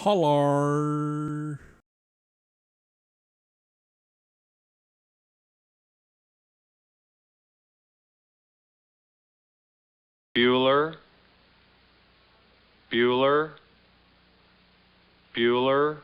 Hello. Bueller, Bueller, Bueller.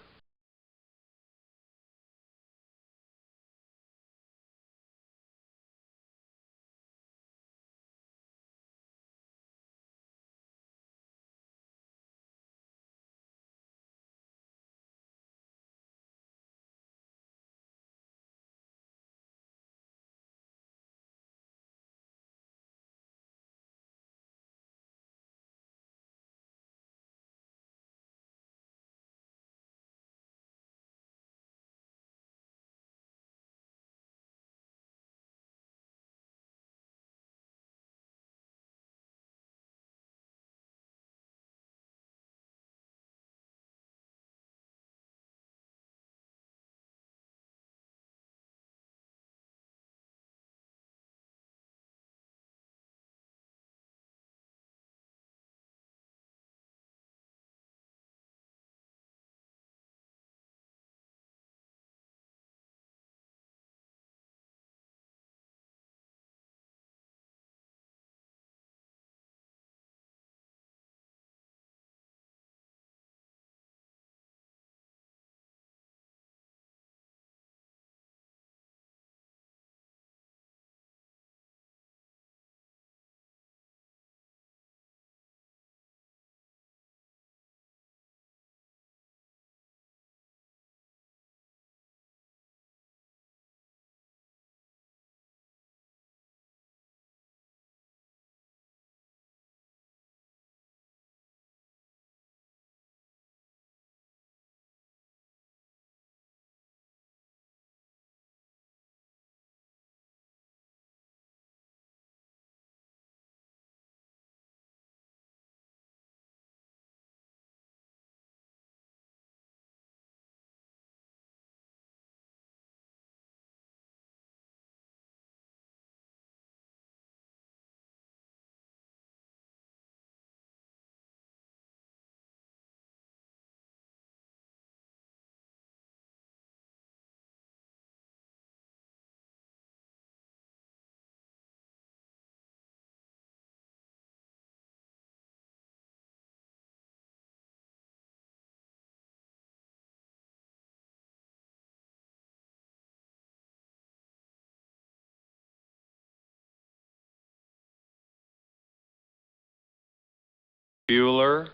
Bueller,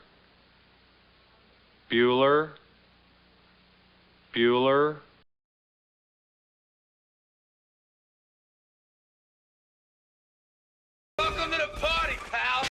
Bueller, Bueller. Welcome to the party, pal!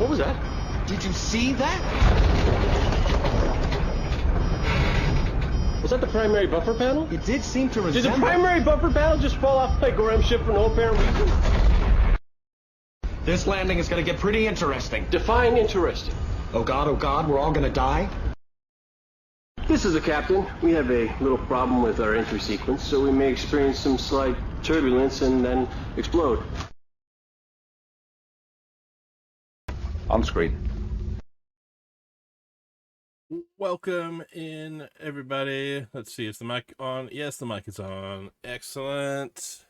What was that? Did you see that? Was that the primary buffer panel? It did seem to Did the resemble... primary buffer panel just fall off my Gorham ship for no apparent reason? This landing is going to get pretty interesting. Define interesting. Oh God, we're all going to die? This is the captain. We have a little problem with our entry sequence, so we may experience some slight turbulence and then explode. On screen. Welcome in, everybody. Let's see, is the mic on? Yes, the mic is on. Excellent.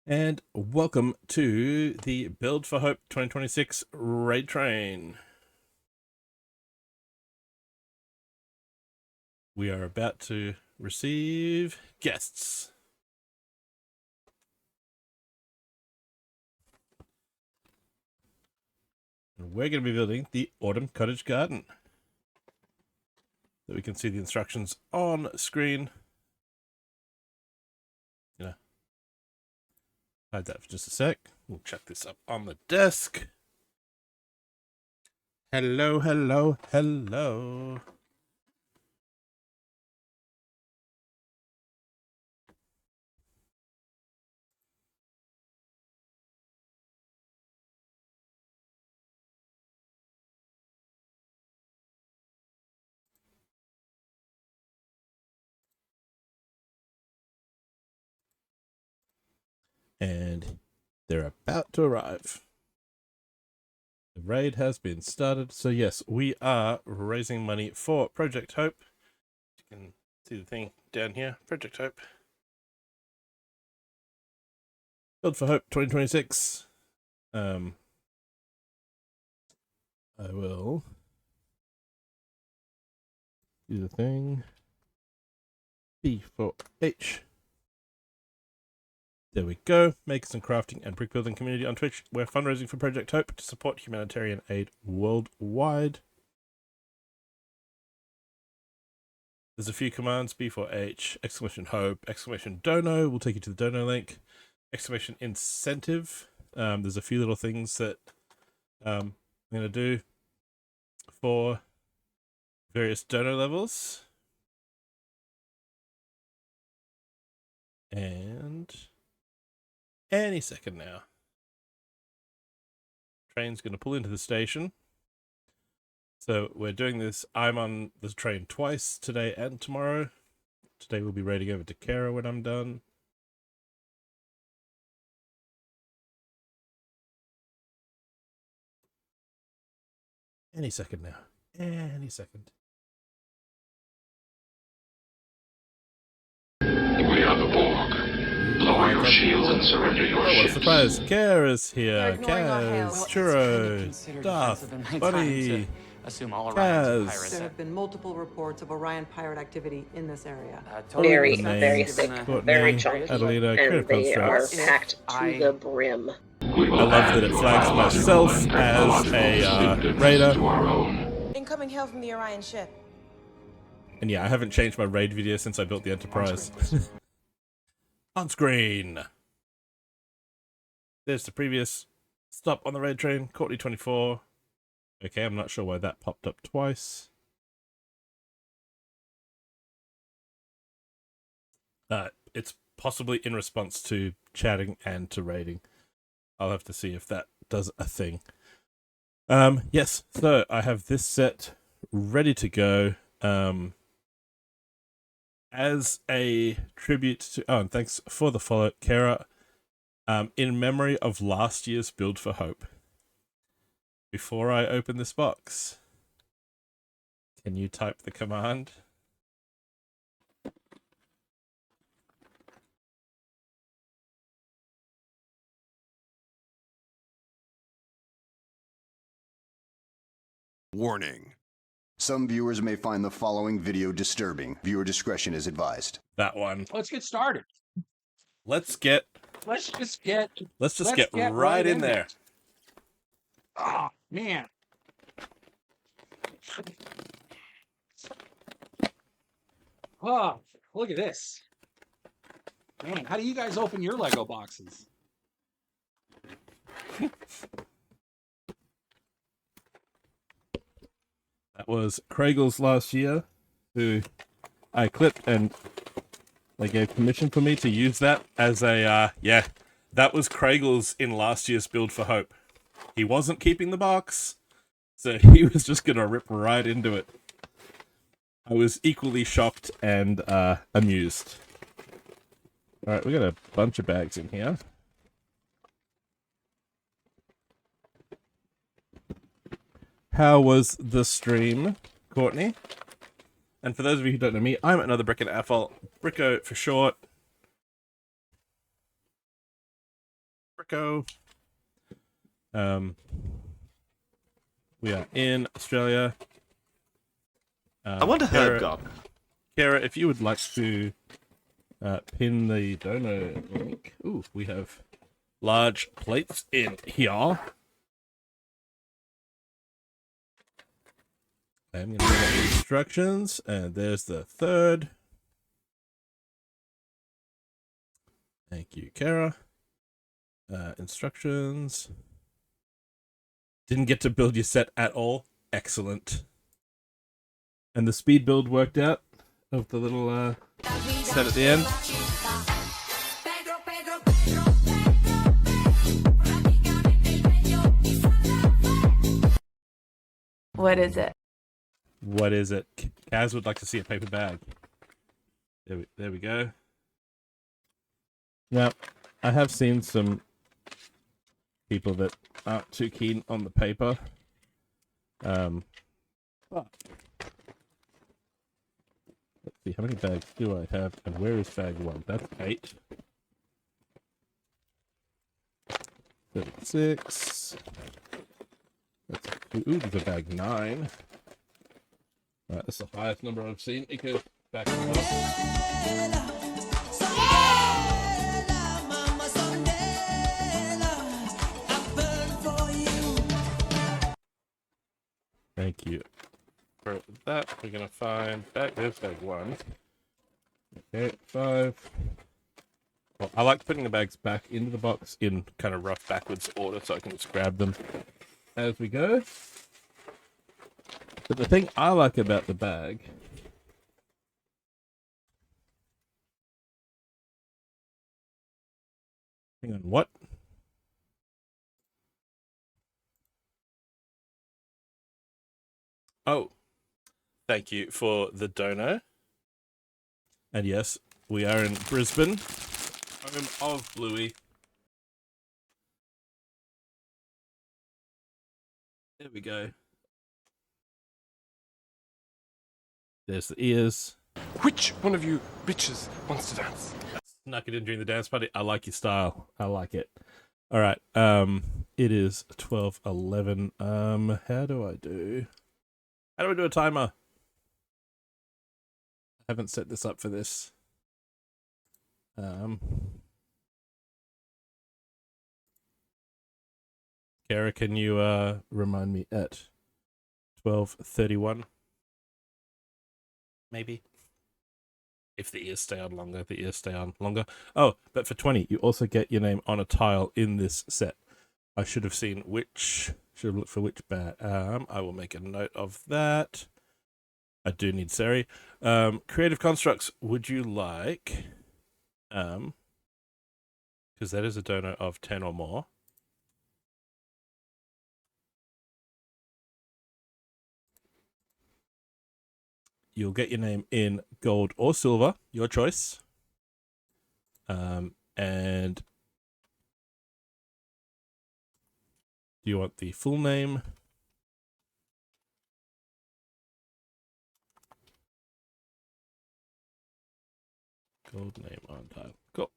And welcome to the Build for Hope 2026 raid train. We are about to receive guests. And we're going to be building the Autumn Cottage Garden. So we can see the instructions on screen. Hide that for just a sec. We'll check this up on the desk. Hello, hello, hello. And they're about to arrive. The raid has been started. So yes, we are raising money for Project Hope. You can see the thing down here. Project Hope. Build for Hope 2026. I will do the thing. B4H. There we go. Makers and crafting and brick building community on Twitch. We're fundraising for Project Hope to support humanitarian aid worldwide. There's a few commands. B4H, exclamation hope, exclamation dono. We'll take you to the dono link. Exclamation incentive. There's a few little things that I'm going to do for various dono levels. And any second now. Train's going to pull into the station. So we're doing this. I'm on the train twice, today and tomorrow. Today we'll be raiding over to Kara when I'm done. Any second now. Any second. We are the Borg. Lower your shields and surrender your Oh, what a ships. surprise. Kara's here. ignoring our Kaz, hails. Churro, Darth, Buddy, Assume all Kaz. There have been multiple reports of Orion pirate activity in this area. Very, Renee, very thick, Courtney, very chunky, Adelina, and they are Constructs. packed to the brim. We will I love that it add flags 5,000 myself more as technological a raider. to our own. Incoming hail from the Orion ship. And yeah, I haven't changed my raid video since I built the Enterprise. On screen. There's the previous stop on the raid train, Courtney 24. Okay, I'm not sure why that popped up twice. It's possibly in response to chatting and to raiding. I'll have to see if that does a thing. Yes, so I have this set ready to go. As a tribute to, oh, and thanks for the follow, Kara. In memory of last year's Build for Hope. Before I open this box, can you type the command? Warning. Some viewers may find the following video disturbing. Viewer discretion is advised. That one. Let's get started. Let's just get Let's right in there. Oh, man. Oh, look at this. Man, how do you guys open your Lego boxes? That was Craigel's last year, who I clipped, and they gave permission for me to use that as a, yeah, that was Craigel's in last year's Build for Hope. He wasn't keeping the box, so he was just going to rip right into it. I was equally shocked and amused. Alright, we got a bunch of bags in here. How was the stream, Courtney? And for those of you who don't know me, I'm another Brick and Asphalt. Bricko for short. Bricko. We are in Australia. I wonder who Herb got. Kara, if you would like to pin the donor link. Ooh, we have large plates in here. I'm going to get the instructions, and there's the third. Thank you, Kara. Instructions. Didn't get to build your set at all. Excellent. And the speed build worked out of the little set at the end. What is it? What is it? Kaz would like to see a paper bag. There we go. Now, I have seen some people that aren't too keen on the paper. Let's see, how many bags do I have? And where is bag 1? That's 8. 36. Ooh, there's a bag 9. Alright, that's the highest number I've seen. It goes back to the bottom. Thank you for that. We're gonna find back. There's bag 1. Okay, 5. Well, I like putting the bags back into the box in kind of rough backwards order so I can just grab them as we go. But the thing I like about the bag hang on, what? Oh, thank you for the dono. And yes, we are in Brisbane, home of Bluey. There we go. There's the ears. Which one of you bitches wants to dance? Snuck it in during the dance party. I like your style. I like it. All right. It is 12:11. How do I do a timer? I haven't set this up for this. Kara, can you remind me at 12:31? Maybe. If the ears stay on longer, the ears stay on longer. Oh, but for 20, you also get your name on a tile in this set. I should have seen which, should have looked for which bag. I will make a note of that. I do need Sari. Creative Constructs, would you like, because that is a donor of 10 or more. You'll get your name in gold or silver, your choice. And do you want the full name? Gold name on tile. Cool.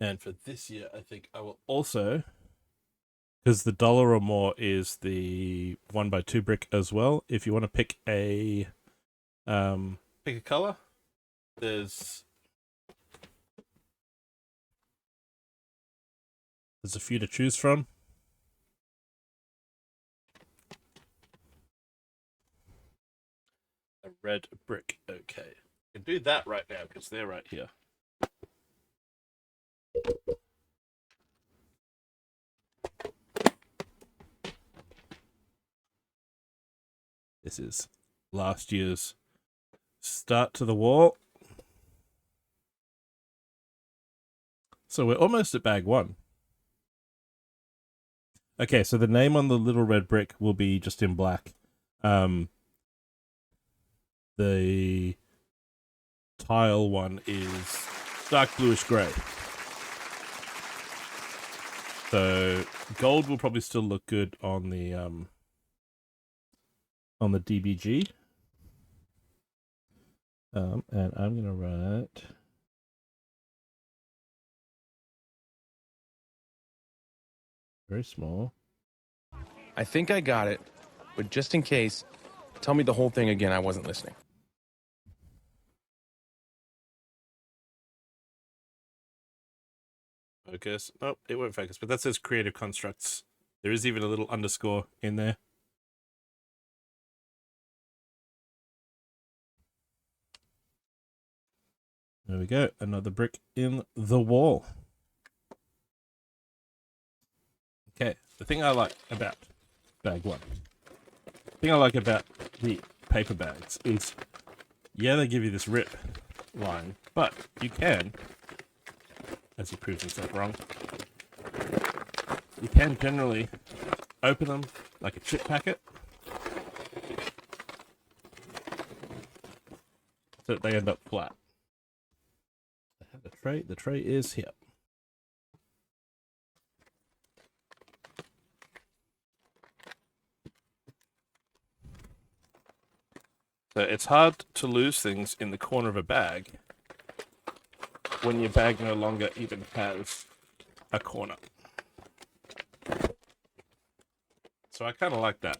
And for this year, I think I will also, because the $1 or more is the 1x2 brick as well. If you want to pick a color, there's There's a few to choose from. A red brick. Okay. I can do that right now because they're right here. This is last year's start to the wall. So we're almost at bag 1. Okay, so the name on the little red brick will be just in black. The tile one is dark bluish grey. So gold will probably still look good on the DBG. And I'm gonna write very small. I think I got it, but just in case, tell me the whole thing again. I wasn't listening. Focus. Nope, it won't focus, but that says creative constructs. There is even a little underscore in there. There we go. Another brick in the wall. Okay, the thing I like about bag 1, the thing I like about the paper bags is, yeah, they give you this rip line, but you can, as he proves himself wrong, you can generally open them like a chip packet so that they end up flat. I have the tray. The tray is here. So it's hard to lose things in the corner of a bag when your bag no longer even has a corner. So I kind of like that.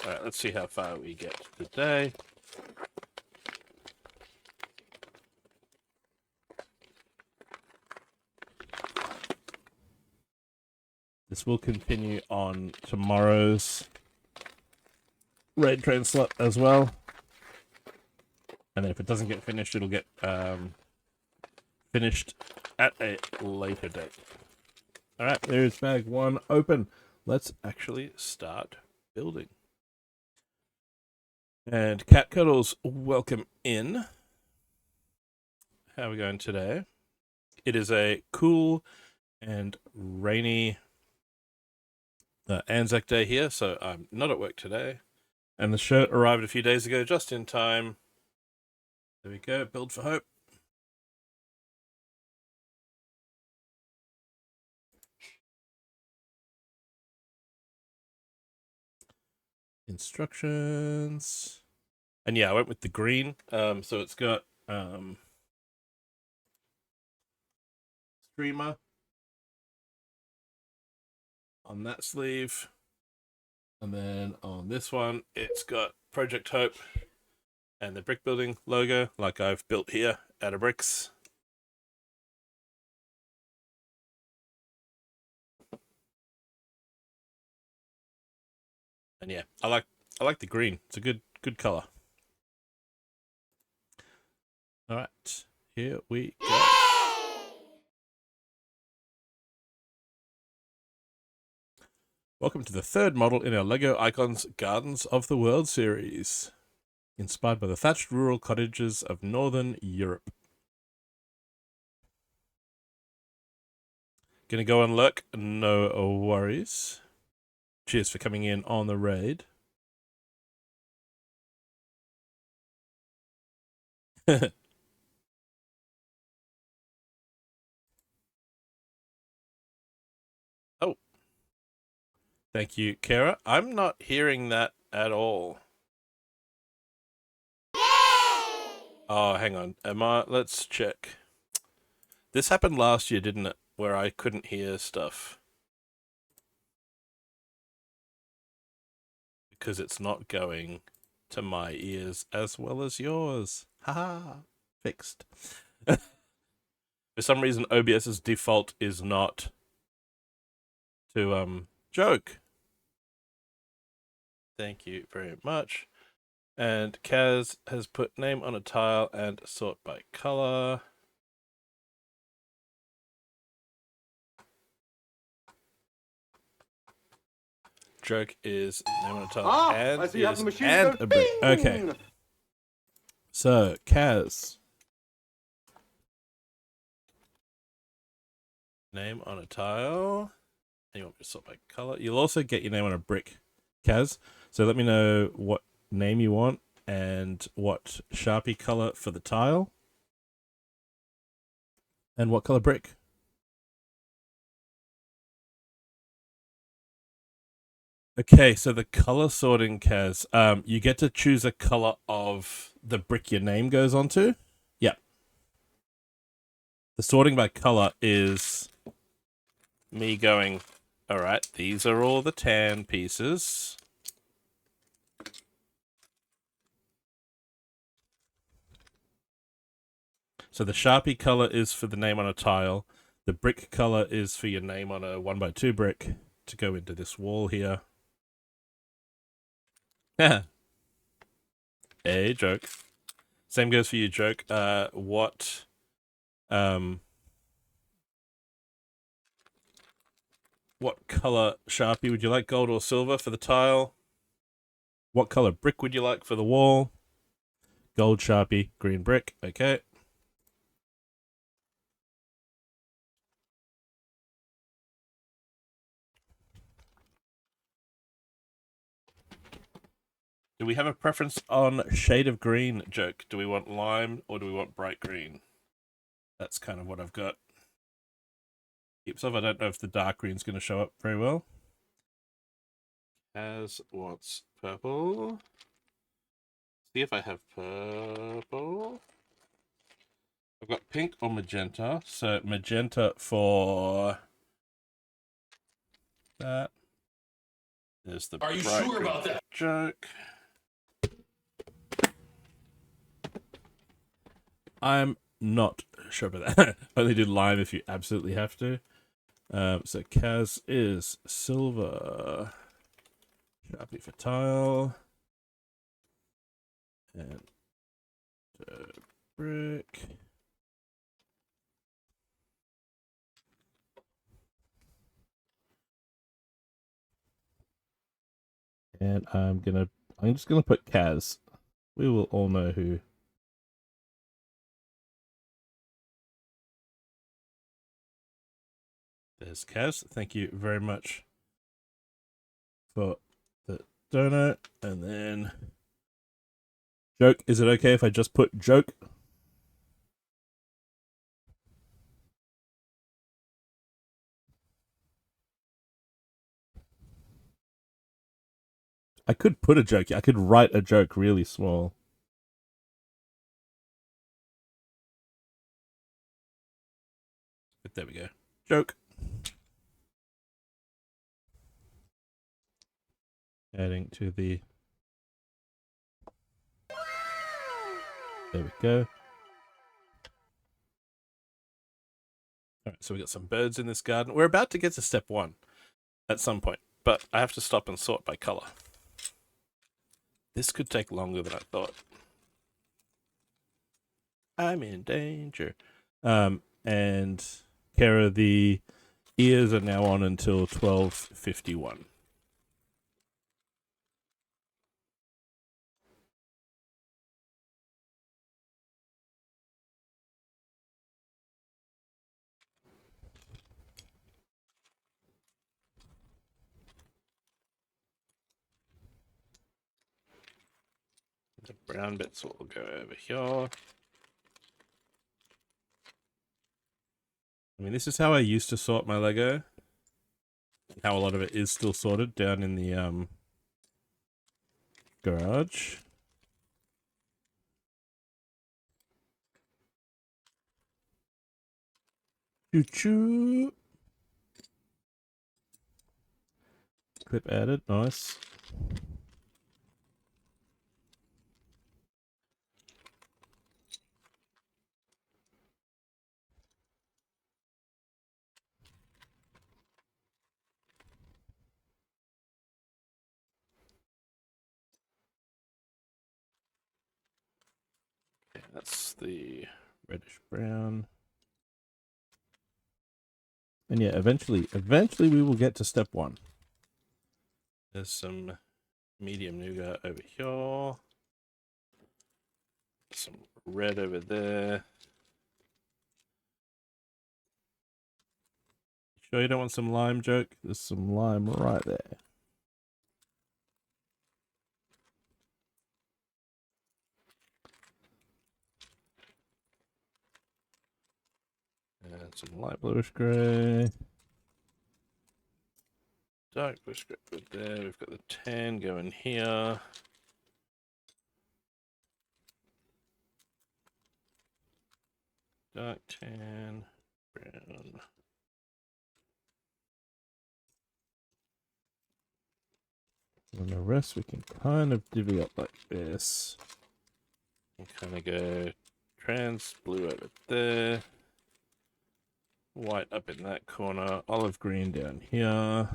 All right, let's see how far we get today. This will continue on tomorrow's raid train slot as well. And then if it doesn't get finished, it'll get finished at a later date. All right, there's bag 1 open. Let's actually start building. And Cat Cuddles, welcome in. How are we going today? It is a cool and rainy Anzac Day here, so I'm not at work today. And the shirt arrived a few days ago, just in time. There we go, Build for Hope. Instructions. And yeah, I went with the green. So it's got streamer on that sleeve. And then on this one, it's got Project Hope and the brick building logo, like I've built here out of bricks. And yeah, I like the green. It's a good color. All right, here we go. Welcome to the 3rd model in our LEGO Icons Gardens of the World series, inspired by the thatched rural cottages of Northern Europe. Gonna go on lurk? No worries. Cheers for coming in on the raid. Oh. Thank you, Kara. I'm not hearing that at all. Oh, hang on. Let's check. This happened last year, didn't it? Where I couldn't hear stuff. Because it's not going to my ears as well as yours. Haha. Fixed. For some reason, OBS's default is not to joke. Thank you very much. And Kaz has put name on a tile and sort by color. Joke is name on a tile and I see you have the machine and goes a brick. bing! Okay. So Kaz, name on a tile. And you want me to sort by color. You'll also get your name on a brick, Kaz. So let me know what name you want and what Sharpie color for the tile. And what color brick. Okay, so the color sorting, Kaz, you get to choose a color of the brick your name goes onto. Yep. The sorting by color is me going, all right, these are all the tan pieces. So the Sharpie color is for the name on a tile. The brick color is for your name on a 1x2 brick to go into this wall here. A joke. Same goes for you, joke. What color Sharpie would you like, gold or silver for the tile? What color brick would you like for the wall? Gold Sharpie, green brick. Okay. Do we have a preference on shade of green, joke? Do we want lime or do we want bright green? That's kind of what I've got. Keeps off. I don't know if the dark green's going to show up very well. As wants purple. See if I have purple. I've got pink or magenta. So magenta for that. There's the Are you sure about that? Joke. I'm not sure about that. Only do lime if you absolutely have to. So Kaz is silver. Sharpie for tile. And brick. And I'm just gonna put Kaz. We will all know who. There's Kaz. Thank you very much for the donut. And then joke. Is it okay if I just put joke? I could put a joke. I could write a joke really small. But there we go. Joke. Adding to the... There we go. Alright, so we got some birds in this garden. We're about to get to step 1 at some point, but I have to stop and sort by color. This could take longer than I thought. I'm in danger. And Kara, the ears are now on until 12:51. The brown bits will go over here. I mean, this is how I used to sort my Lego. How a lot of it is still sorted down in the garage. Choo choo. Clip added, nice. Okay, that's the reddish brown. And yeah, eventually we will get to step 1. There's some medium nougat over here. Some red over there. Sure you don't want some lime, Joke? There's some lime right there. And some light bluish grey. Dark bluish grey good there. We've got the tan going here. Dark tan, brown. And the rest we can kind of divvy up like this. And kind of go trans blue over there. White up in that corner. Olive green down here.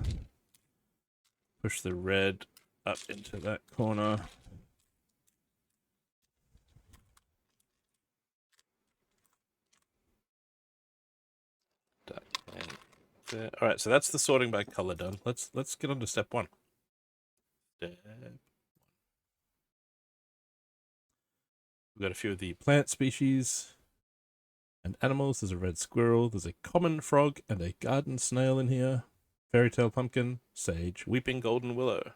Push the red up into that corner. Dark tan there. All right, so that's the sorting by color done. Let's get on to step 1. We've got a few of the plant species and animals. There's a red squirrel, there's a common frog, and a garden snail in here. Fairy tale pumpkin, sage, weeping golden willow.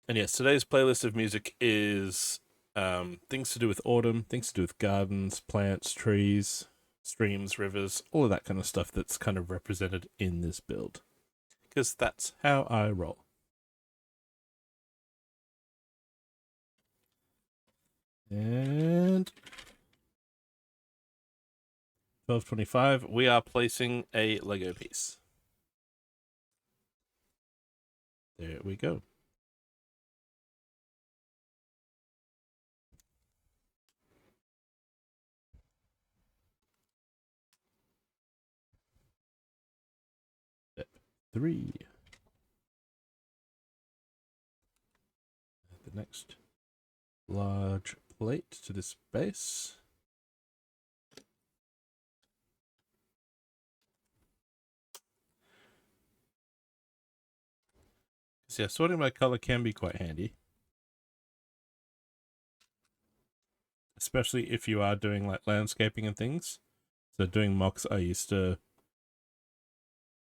And yes, today's playlist of music is things to do with autumn, things to do with gardens, plants, trees, streams, rivers, all of that kind of stuff that's kind of represented in this build. Because that's how I roll. And 1225, we are placing a Lego piece. There we go. Step 3. The next large plate to this base. So yeah, sorting by color can be quite handy. Especially if you are doing like landscaping and things. So doing mocks, I used to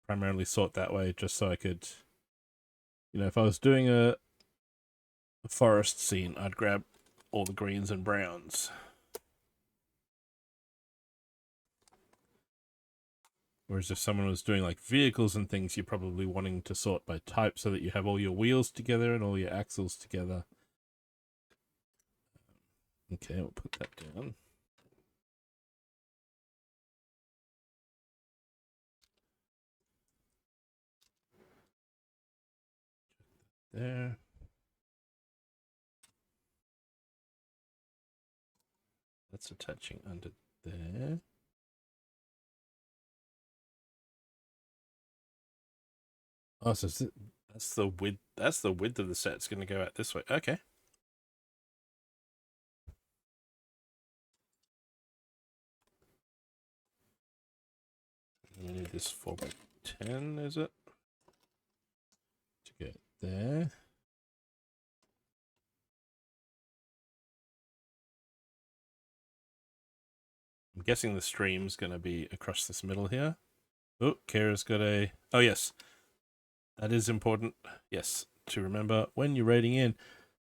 primarily sort that way just so I could, you know, if I was doing a forest scene, I'd grab all the greens and browns. Whereas if someone was doing like vehicles and things, you're probably wanting to sort by type so that you have all your wheels together and all your axles together. Okay, we'll put that down. There. That's attaching under there. Oh, so that's the width. That's the width of the set. It's going to go out this way. Okay. We need this 4x10, is it? To get there. I'm guessing the stream's going to be across this middle here. Oh, Kara's got a... Oh, yes. That is important. Yes, to remember when you're raiding in.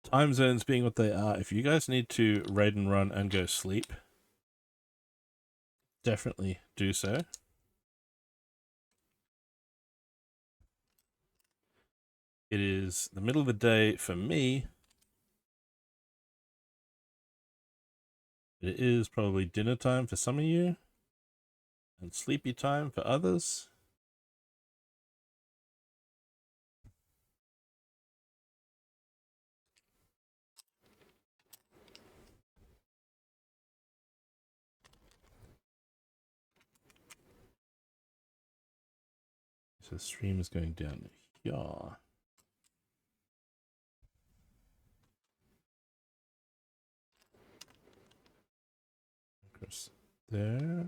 Time zones being what they are. If you guys need to raid and run and go sleep, definitely do so. It is the middle of the day for me. It is probably dinner time for some of you, and sleepy time for others. So the stream is going down here. Across there.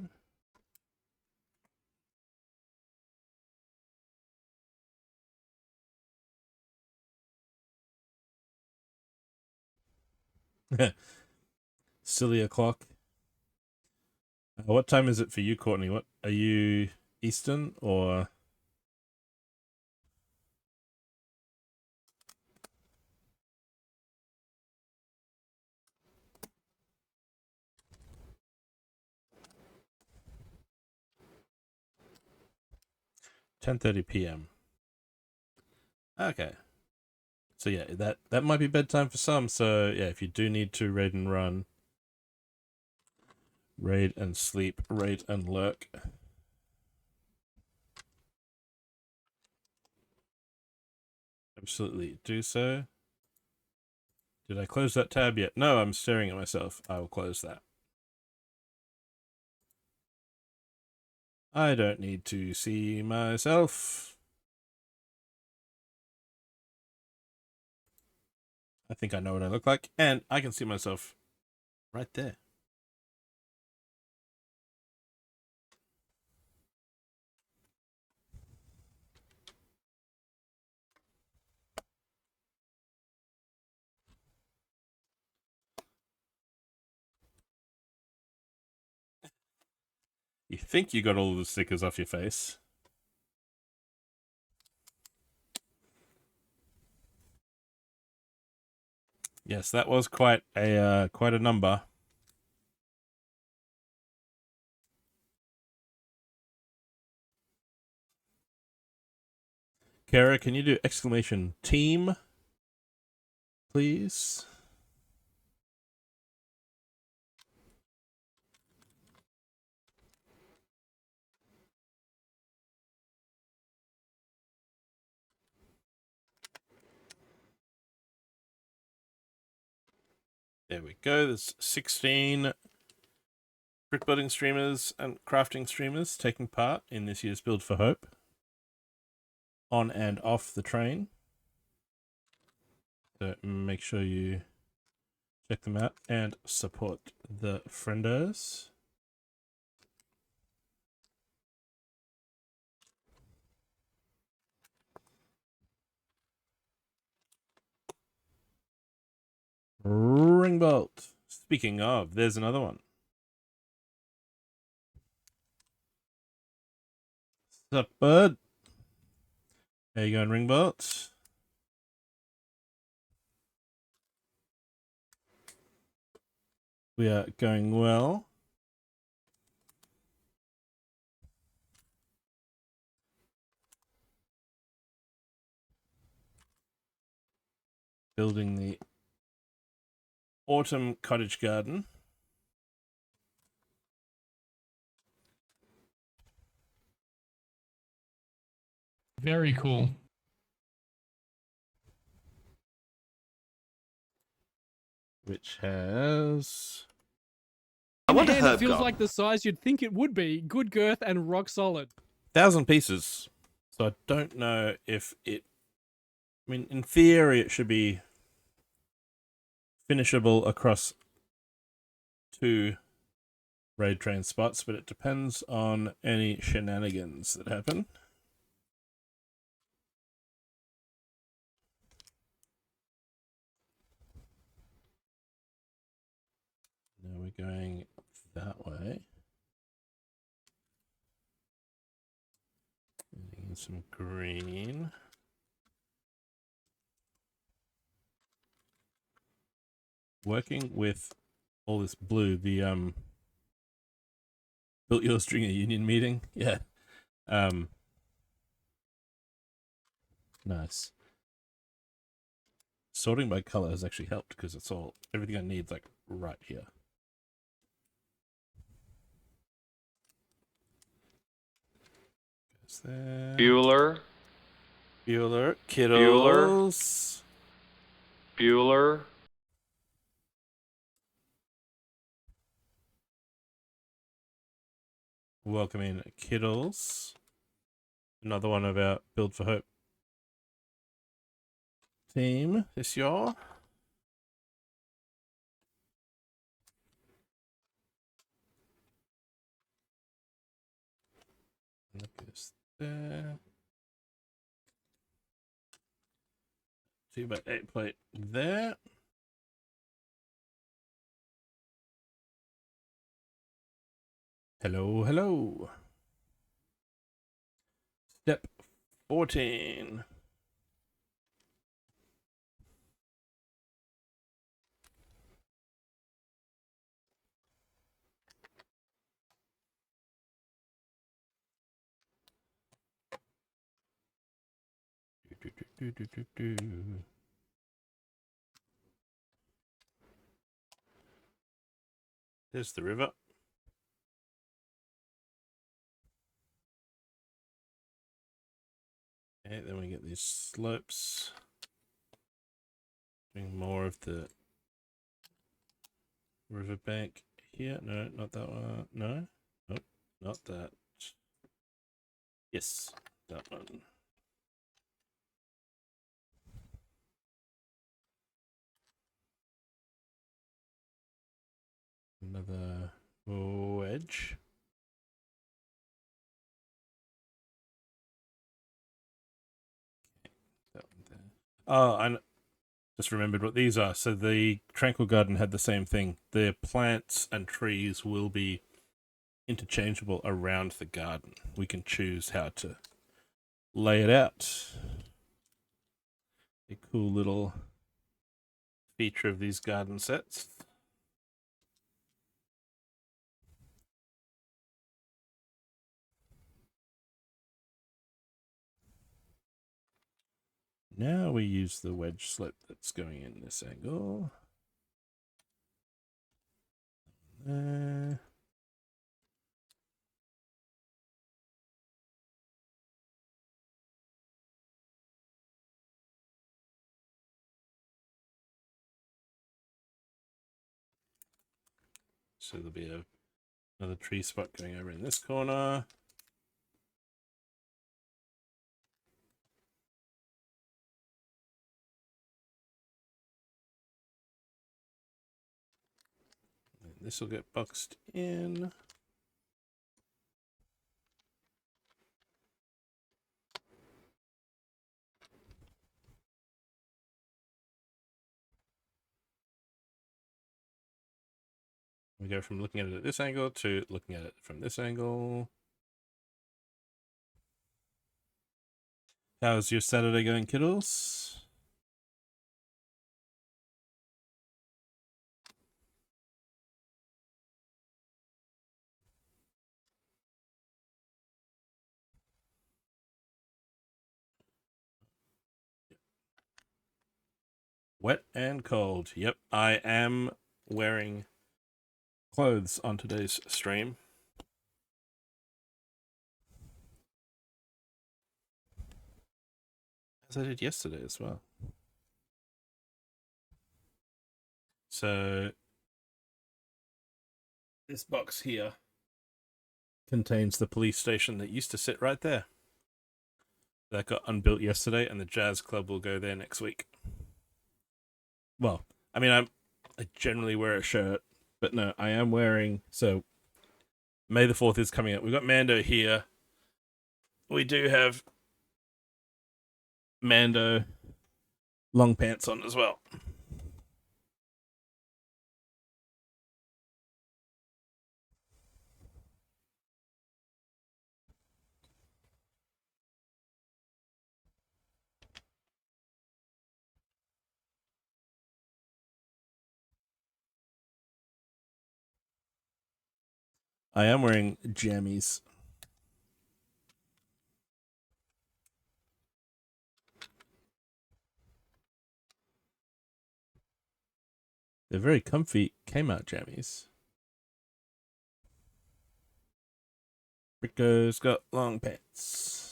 Silly o'clock. What time is it for you, Courtney? What are you, Eastern or? (10:30 p.m.) Okay. So yeah, that might be bedtime for some. So yeah, if you do need to raid and run, raid and sleep, raid and lurk. Absolutely do so. Did I close that tab yet? No, I'm staring at myself. I will close that. I don't need to see myself. I think I know what I look like, and I can see myself right there. You think you got all the stickers off your face. Yes, that was quite a number. Kara, can you do exclamation team, please? There we go. There's 16 brick building streamers and crafting streamers taking part in this year's Build for Hope. On and off the train. So make sure you check them out and support the friendos. Ringbolt. Speaking of, there's another one. What's up, bud? How you going, Ringbolt? We are going well. Building the autumn cottage garden. Very cool. Which has... I wonder and it feels Herb like the size you'd think it would be. Good girth and rock solid. 1,000 pieces. So I don't know if it... I mean, in theory, it should be finishable across 2 raid train spots, but it depends on any shenanigans that happen. Now we're going that way. Adding in some green. Working with all this blue, the Built Your Stringer Union meeting. Yeah. Nice. Sorting by color has actually helped because it's all everything I need like right here. Is there... Bueller. Bueller. Kiddles. Bueller. Welcome in Kiddles. Another one of our Build for Hope team this year. Look at this there. 2x8 plate there. Hello, hello. Step 14. There's the river. Okay, then we get these slopes. Doing more of the riverbank here. No, not that one. No, nope, not that. Yes, that one. Another wedge. That one there. Oh, I just remembered what these are. So the Tranquil Garden had the same thing. The plants and trees will be interchangeable around the garden. We can choose how to lay it out. A cool little feature of these garden sets. Now we use the wedge slope that's going in this angle. There. So there'll be another tree spot going over in this corner. This will get boxed in. We go from looking at it at this angle to looking at it from this angle. How's your Saturday going, kiddos? Wet and cold. Yep, I am wearing clothes on today's stream. As I did yesterday as well. So this box here contains the police station that used to sit right there. That got unbuilt yesterday, and the jazz club will go there next week. Well, I mean, I generally wear a shirt, but no, I am wearing, so May the 4th is coming up. We've got Mando here. We do have Mando long pants on as well. I am wearing jammies. They're very comfy Kmart jammies. Rico's got long pants.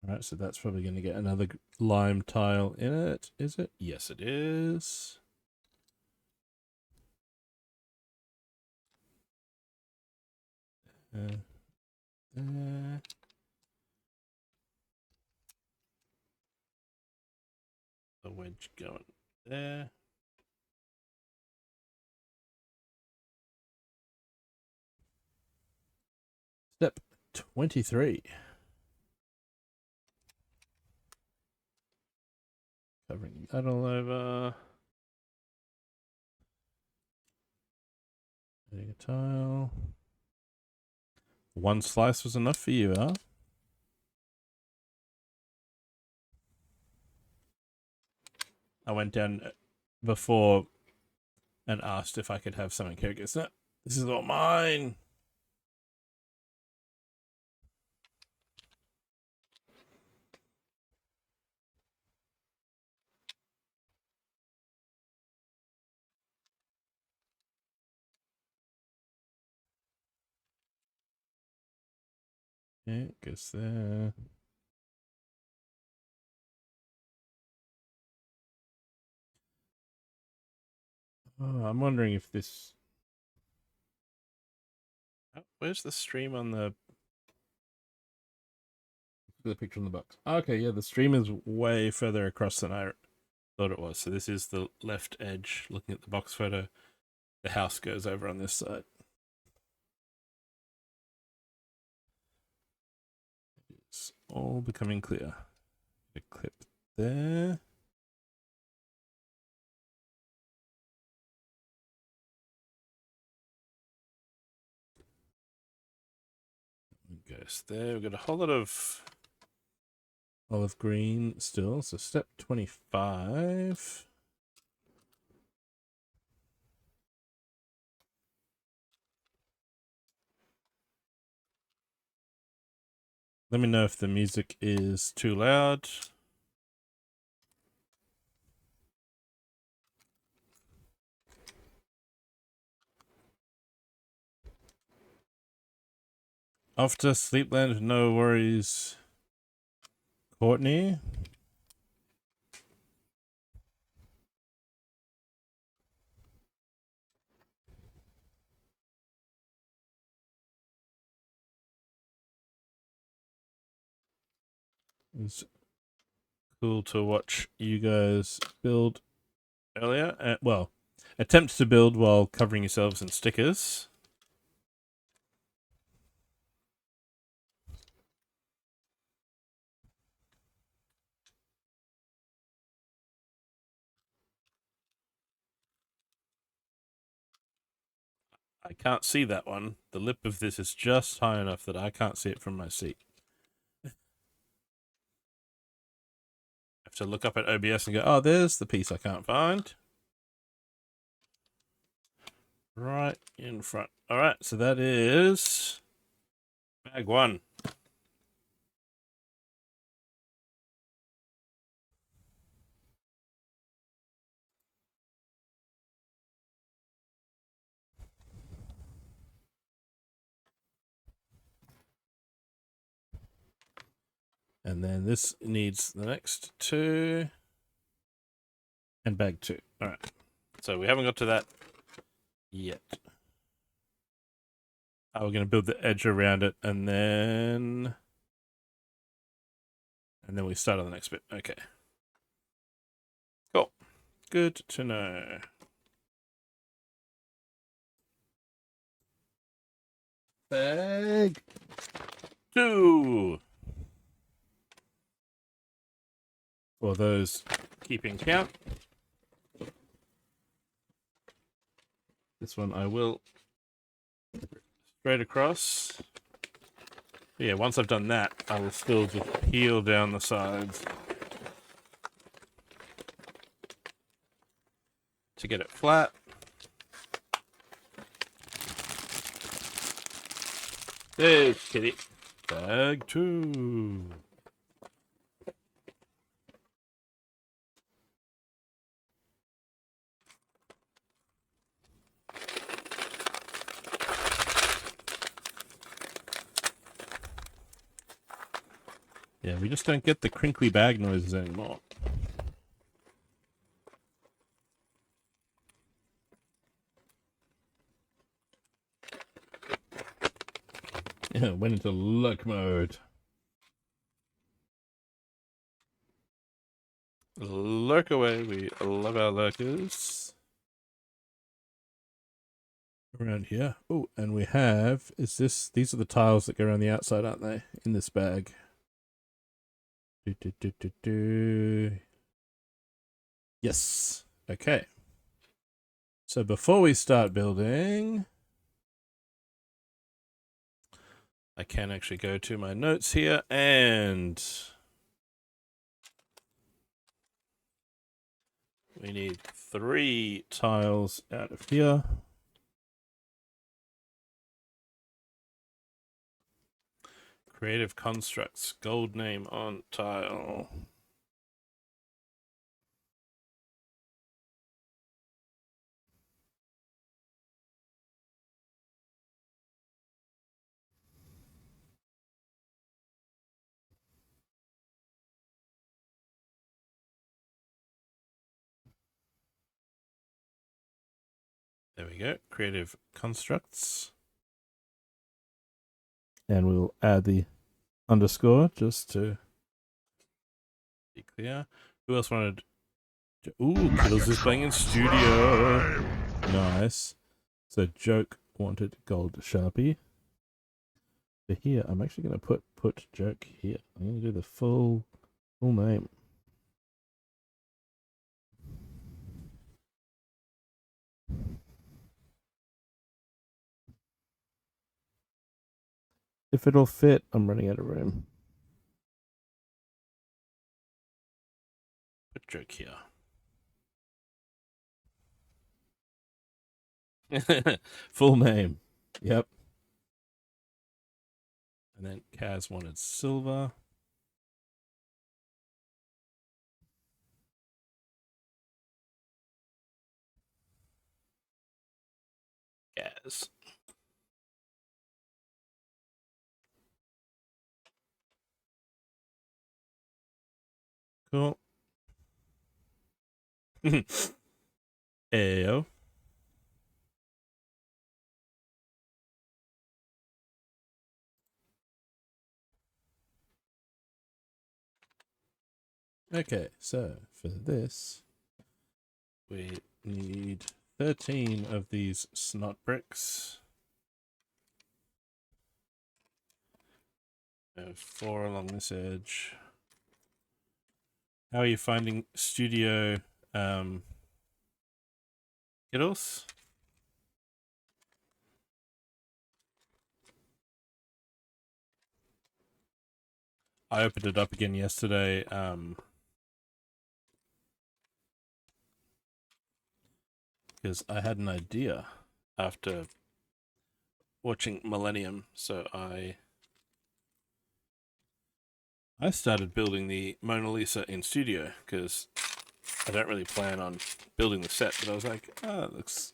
Alright, so that's probably going to get another lime tile in it, is it? Yes, it is. The wedge going there. Step 23. Covering that all over. Adding a tile. One slice was enough for you, huh? I went down before and asked if I could have something here. Goes, no, this is all mine. Yeah, goes there. Oh, I'm wondering if this... Oh, where's the stream on the picture on the box? Okay, yeah, the stream is way further across than I thought it was. So this is the left edge. Looking at the box photo, the house goes over on this side. It's all becoming clear. A clip there. Goes there. We've got a whole lot of olive green still. So step 25. Let me know if the music is too loud. Off to Sleepland, no worries, Courtney. It's cool to watch you guys build earlier. Well, attempt to build while covering yourselves in stickers. I can't see that one. The lip of this is just high enough that I can't see it from my seat. I have to look up at OBS and go, oh, there's the piece I can't find. Right in front. All right, so that is bag one. And then this needs the next two. And bag two. All right. So we haven't got to that yet. Oh, we're going to build the edge around it and then we start on the next bit. Okay. Cool. Good to know. Bag two. For those keeping count. This one I will straight across. But yeah, once I've done that, I will still just peel down the sides to get it flat. There's kitty. Bag two. Yeah, we just don't get the crinkly bag noises anymore. Yeah, went into lurk mode. Lurk away, we love our lurkers. Around here. Oh, and we have, these are the tiles that go around the outside, aren't they? In this bag. Yes. Okay. So before we start building, I can actually go to my notes here and we need 3 tiles out of here. Creative Constructs, gold name on tile. There we go, Creative Constructs. And we'll add the underscore just to be clear. Who else wanted to... Ooh, Kittles is playing in studio. Nice. So Joke wanted gold Sharpie. So here, I'm actually going to put Joke here. I'm going to do the full name. If it'll fit, I'm running out of room. Put Joke here. Full name. Yep. And then Kaz wanted silver. Kaz. Cool. Ayo. Okay, so for this, we need 13 of these snot bricks. 4 along this edge. How are you finding studio, Kittles? I opened it up again yesterday, because I had an idea after watching Millennium, so I started building the Mona Lisa in studio, because I don't really plan on building the set, but I was like, oh, it looks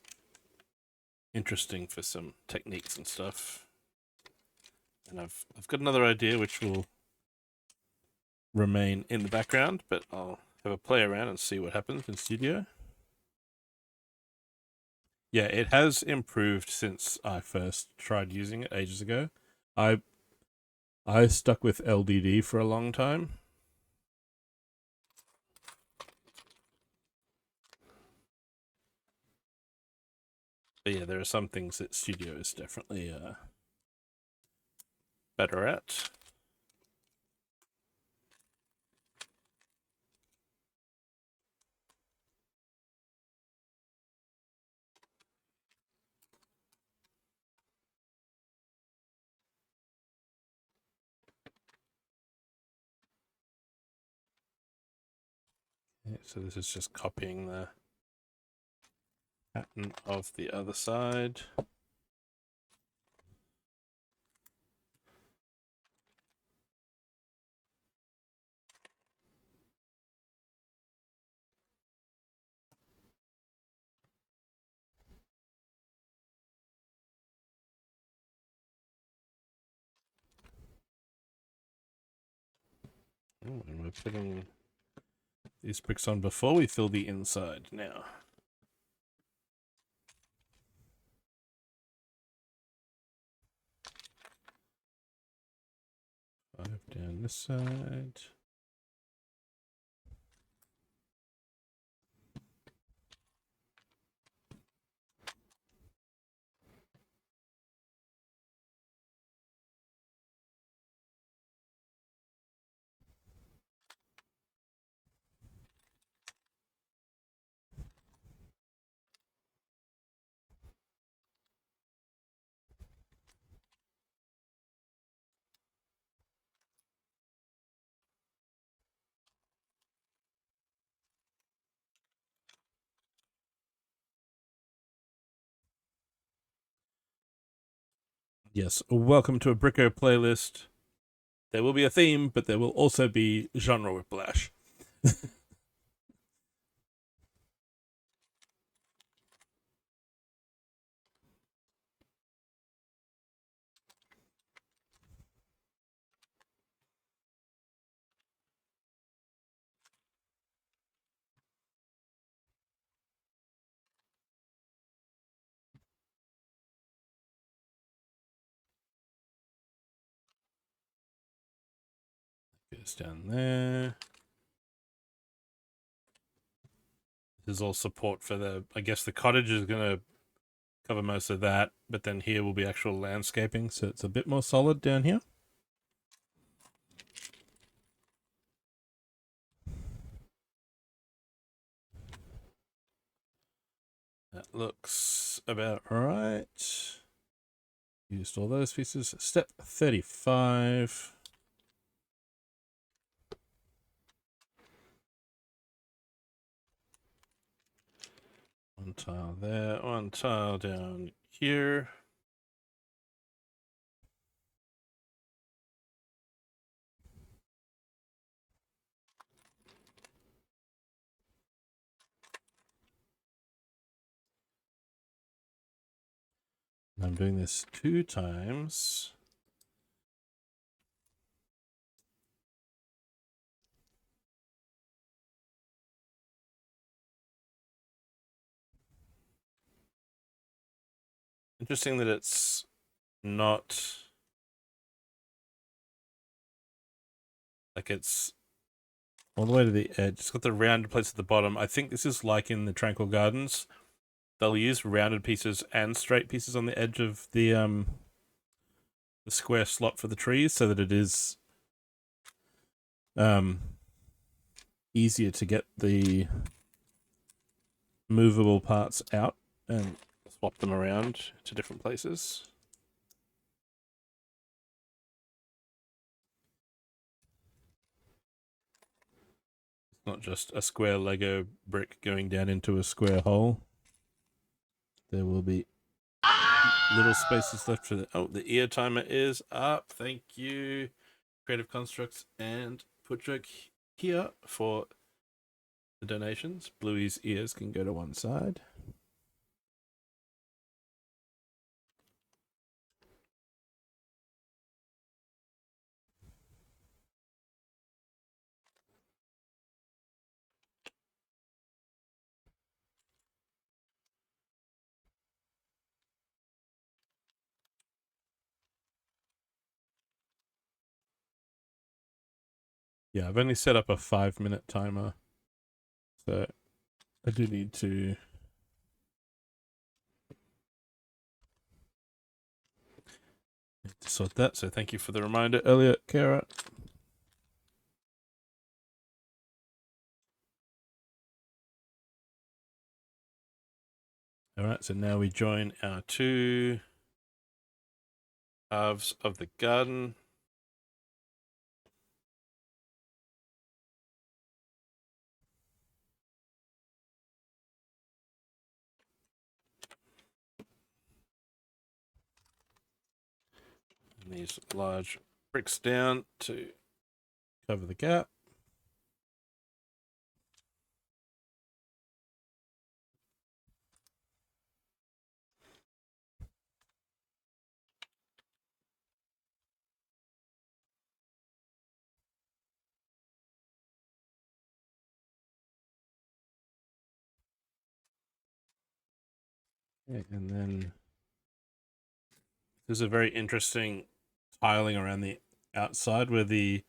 interesting for some techniques and stuff. And I've got another idea which will remain in the background, but I'll have a play around and see what happens in studio. Yeah, it has improved since I first tried using it ages ago. I stuck with LDD for a long time. But yeah, there are some things that studio is definitely better at. Okay, so this is just copying the pattern of the other side. Oh, and we're putting these bricks on before we fill the inside now. Five down this side. Yes, welcome to a Bricko playlist. There will be a theme, but there will also be genre whiplash. Goes down there. This is all support for the, I guess the cottage is going to cover most of that, but then here will be actual landscaping, so it's a bit more solid down here. That looks about right. Used all those pieces. Step 35. One tile there, one tile down here. I'm doing this 2 times. Interesting that it's not like it's all the way to the edge. It's got the rounded plates at the bottom. I think this is like in the Tranquil Gardens. They'll use rounded pieces and straight pieces on the edge of the square slot for the trees, so that it is easier to get the movable parts out and swap them around to different places. It's not just a square Lego brick going down into a square hole. There will be little spaces left for the... Oh, the ear timer is up. Thank you, Creative Constructs and Putjoke here for the donations. Bluey's ears can go to one side. Yeah, I've only set up a 5-minute timer, so I do need to sort that. So thank you for the reminder earlier, Kara. All right, so now we join our 2 halves of the garden. And these large bricks down to cover the gap. Okay, and then there's a very interesting tiling around the outside where the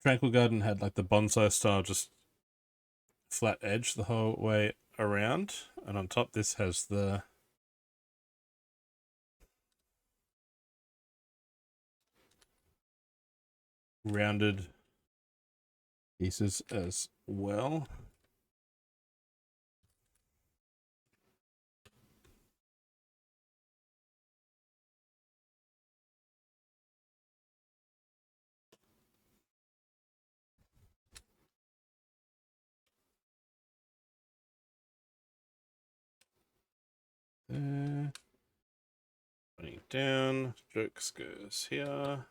Tranquil Garden had like the bonsai style, just flat edge the whole way around, and on top this has the rounded pieces as well. There. Running down, strokes goes here.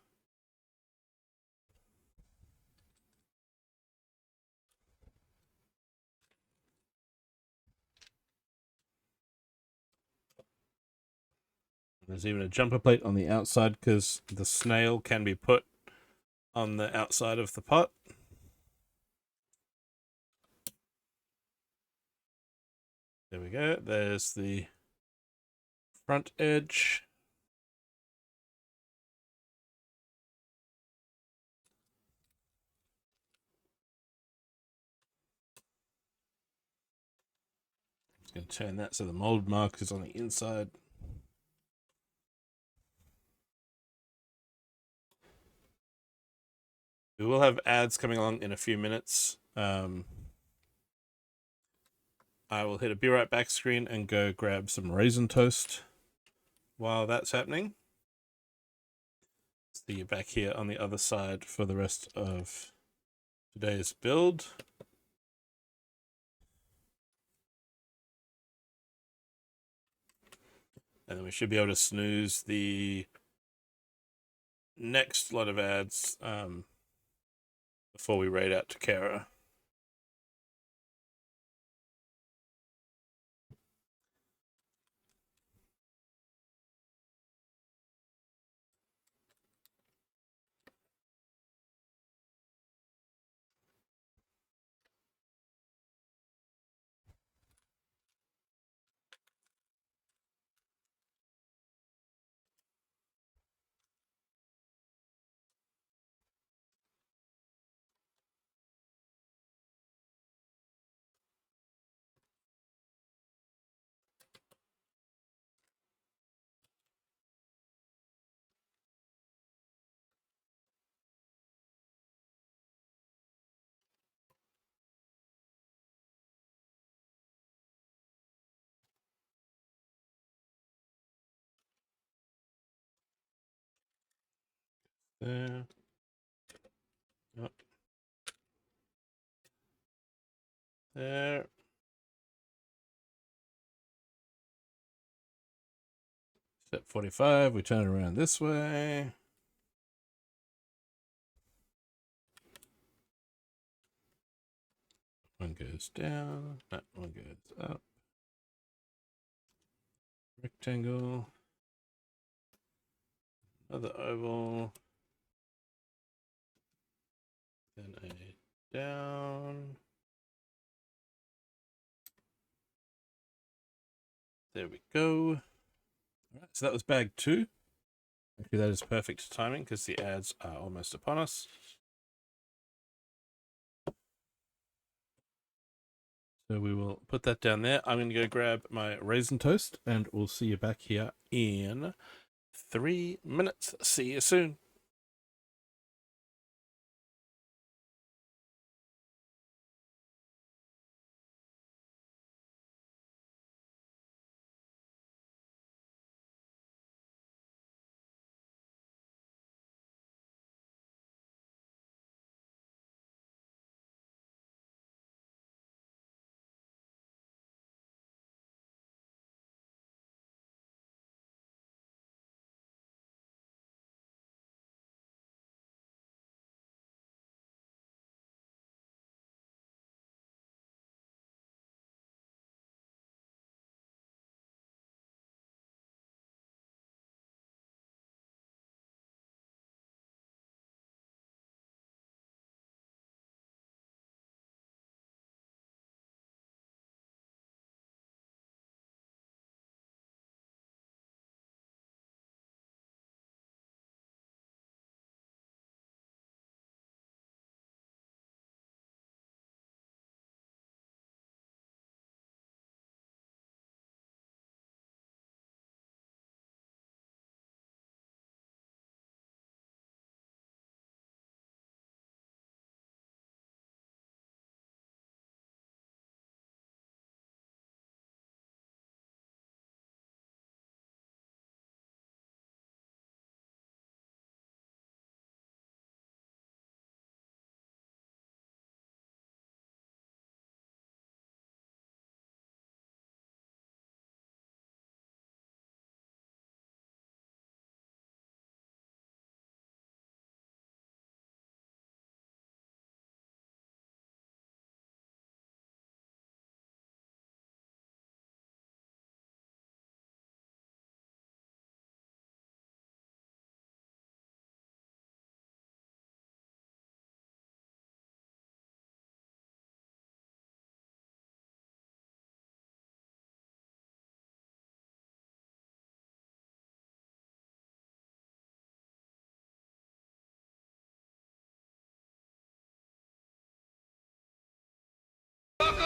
There's even a jumper plate on the outside because the snail can be put on the outside of the pot. There we go. There's the front edge. Just going to turn that so the mold mark is on the inside. We will have ads coming along in a few minutes. I will hit a be right back screen and go grab some raisin toast while that's happening. See you back here on the other side for the rest of today's build. And then we should be able to snooze the next lot of ads before we raid out to Kara. There. Up. There. Step 45, we turn it around this way. One goes down, that one goes up. Rectangle. Another oval. Then a down. There we go. All right, so that was bag 2. Actually, that is perfect timing because the ads are almost upon us. So we will put that down there. I'm going to go grab my raisin toast and we'll see you back here in 3 minutes. See you soon.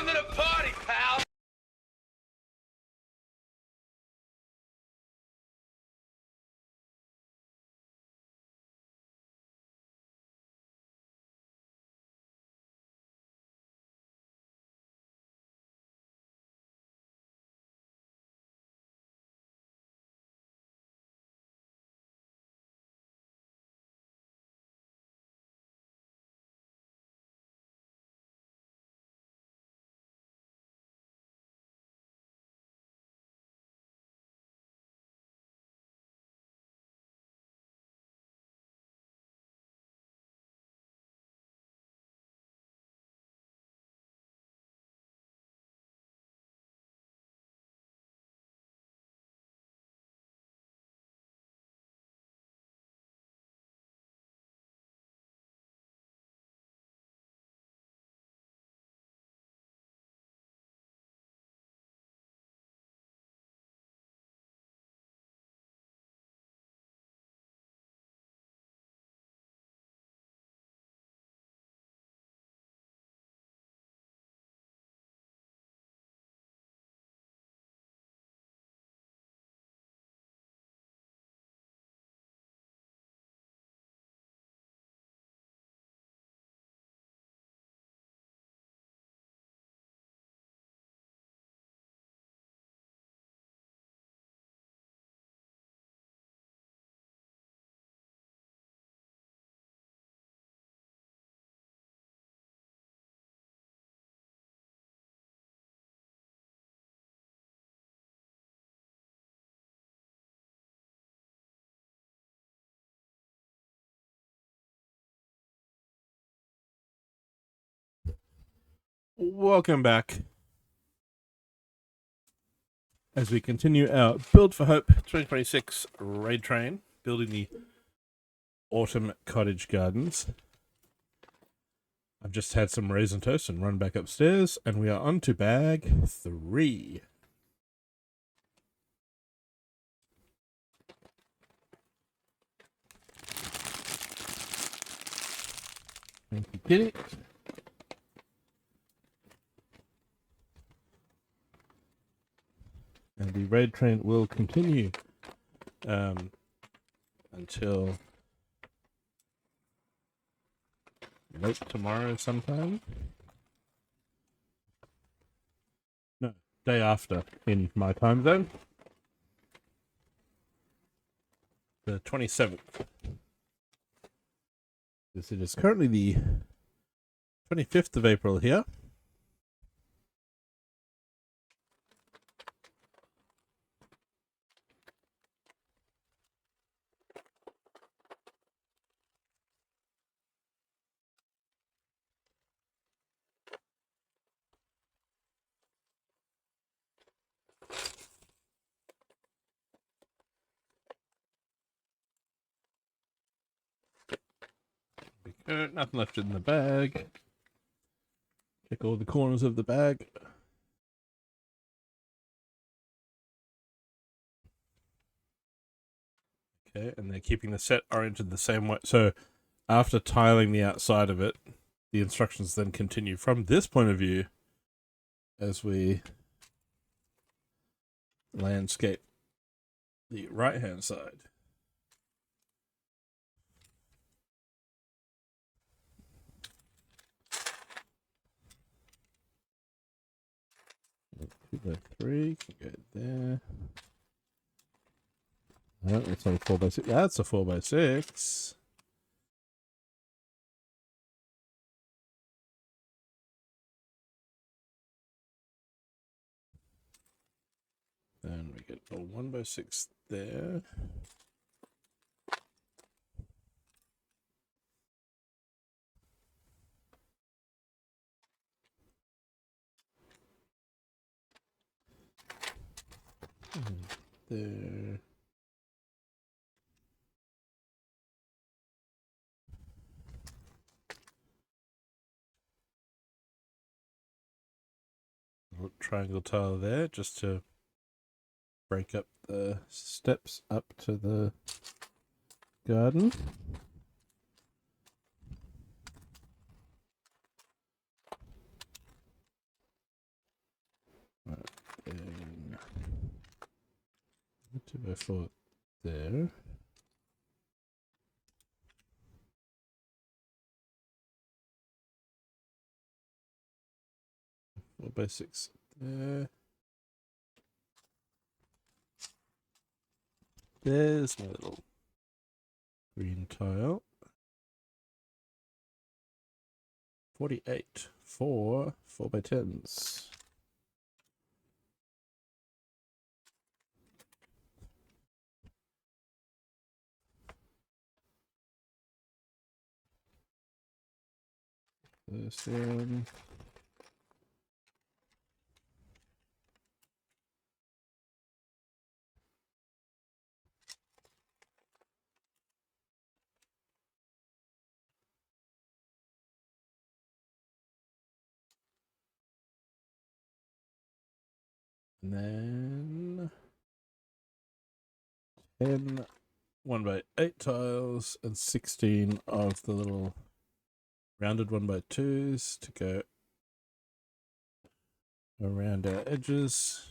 Welcome to the party, pal. Welcome back as we continue our Build for Hope 2026 raid train, building the autumn cottage gardens. I've just had some raisin toast and run back upstairs, and we are on to bag 3. Thank you, Kitty. And the raid train will continue until tomorrow sometime. No, day after in my time zone. The 27th. This is currently the 25th of April here. Nothing left in the bag. Check all the corners of the bag. Okay, and they're keeping the set oriented the same way. So after tiling the outside of it, the instructions then continue from this point of view as we landscape the right-hand side. The 3 can go there. No, that's only 4x6. That's a 4x6. Then we get a 1x6 there. There. Triangle tile there just to break up the steps up to the garden. go for there. Four by six there. There's my little green tile. 48 for 4x10s. This one. And then 10 1x8 tiles and 16 of the little rounded 1x2s to go around our edges.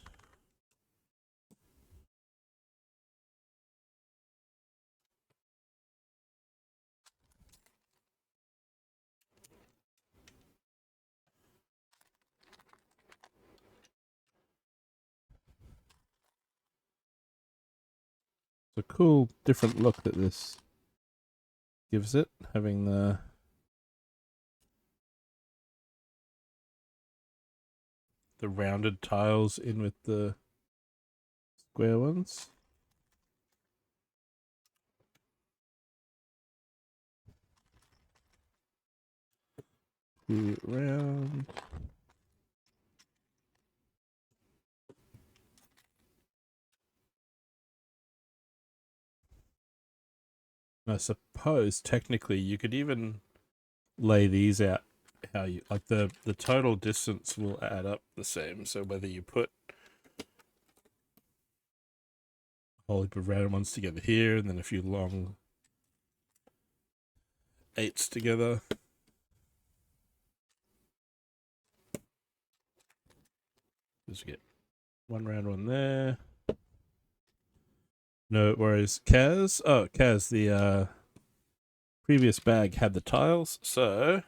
It's a cool different look that this gives it, having the rounded tiles in with the square ones. Two round. I suppose technically you could even lay these out how you like the total distance will add up the same. So whether you put a whole heap of random ones together here and then a few long 8s together. Just get one round one there. No worries, Kaz. Oh, Kaz, the previous bag had the tiles, so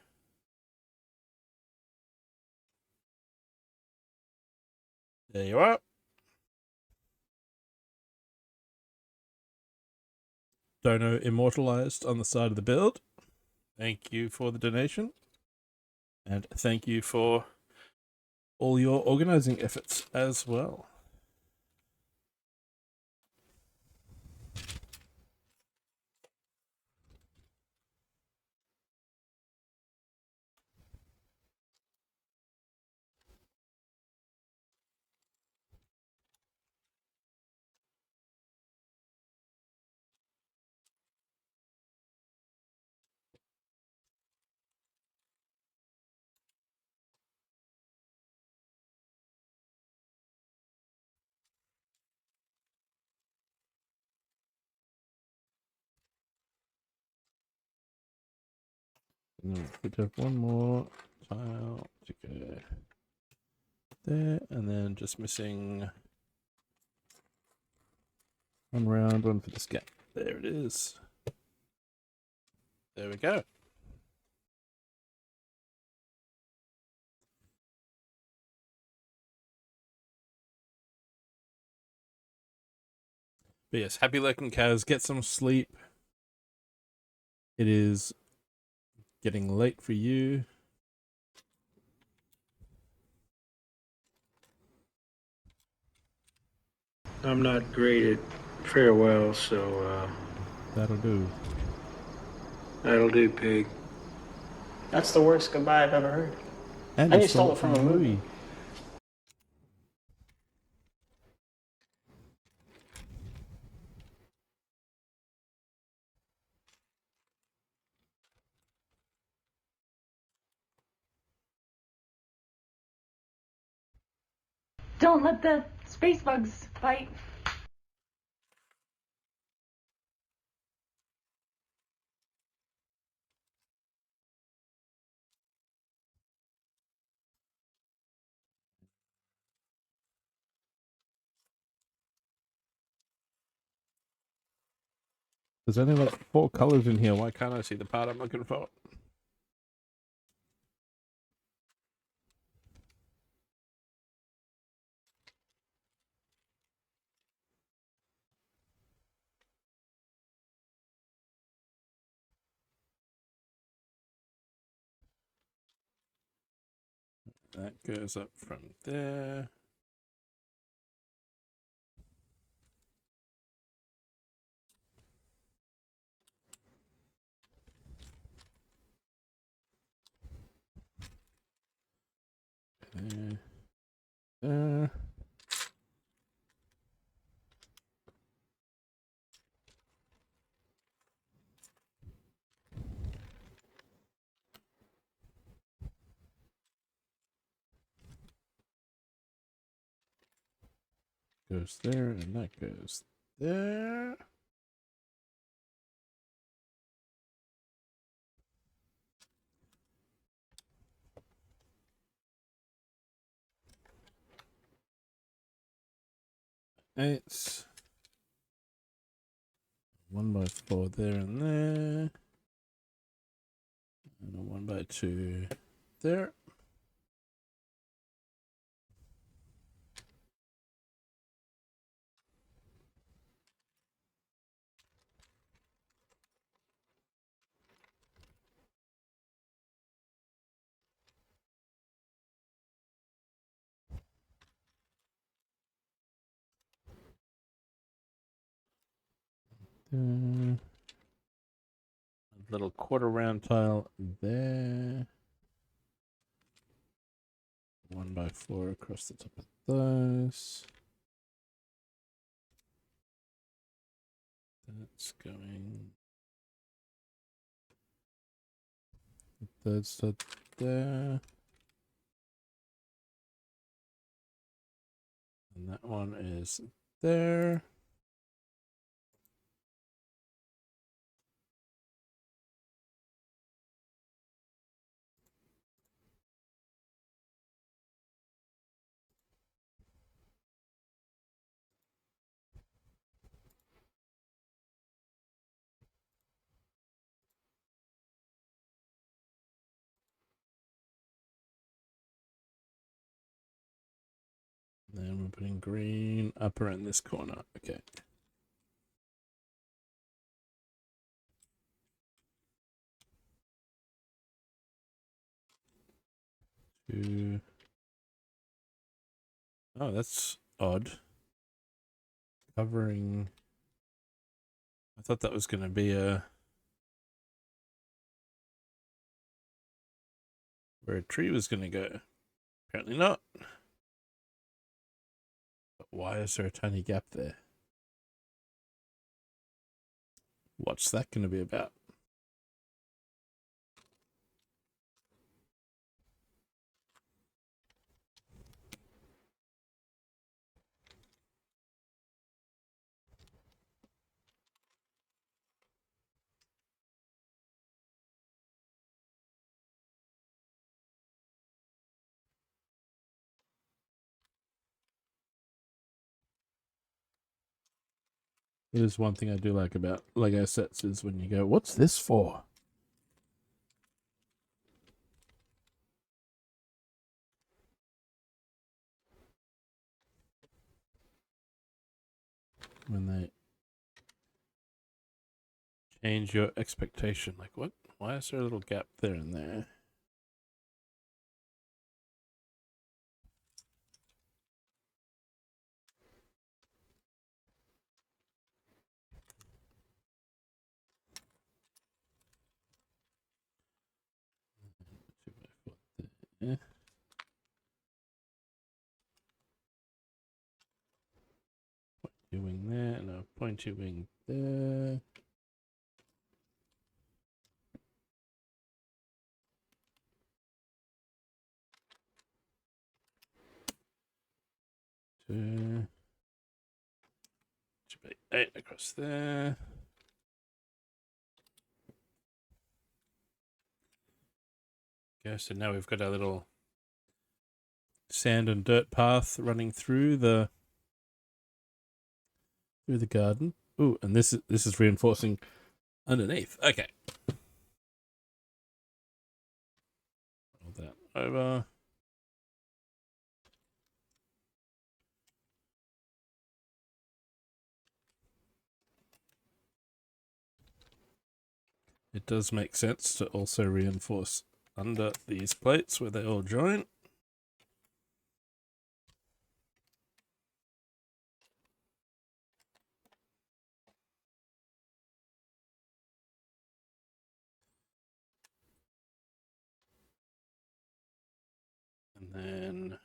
there you are. Dono immortalized on the side of the build. Thank you for the donation. And thank you for all your organizing efforts as well. We have one more tile to go there, and then just missing one round, one for this gap. There it is. There we go. But yes, happy lurking cows. Get some sleep. It is getting late for you. I'm not great at farewell, so that'll do. That'll do, pig. That's the worst goodbye I've ever heard. And you stole it from a movie. Don't let the space bugs bite. There's only like 4 colors in here. Why can't I see the part I'm looking for? That goes up from there. There. Goes there, and that goes there. It's 1x4 there and there, and a 1x2 there. A little quarter round tile there. 1x4 across the top of those. That's going. That's that there. And that one is there. Then we're putting green up around this corner. Okay. Two. Oh, that's odd. Covering. I thought that was going to be where a tree was going to go. Apparently not. But why is there a tiny gap there? What's that going to be about? It is one thing I do like about Lego sets is when you go, what's this for? When they change your expectation. Like, what? Why is there a little gap there and there? Yeah. Pointy wing there, and a pointy wing there. Two. Should be 8 across there. Okay, so now we've got our little sand and dirt path running through the garden. Ooh, and this is reinforcing underneath. Okay. Roll that over. It does make sense to also reinforce under these plates where they all join. And then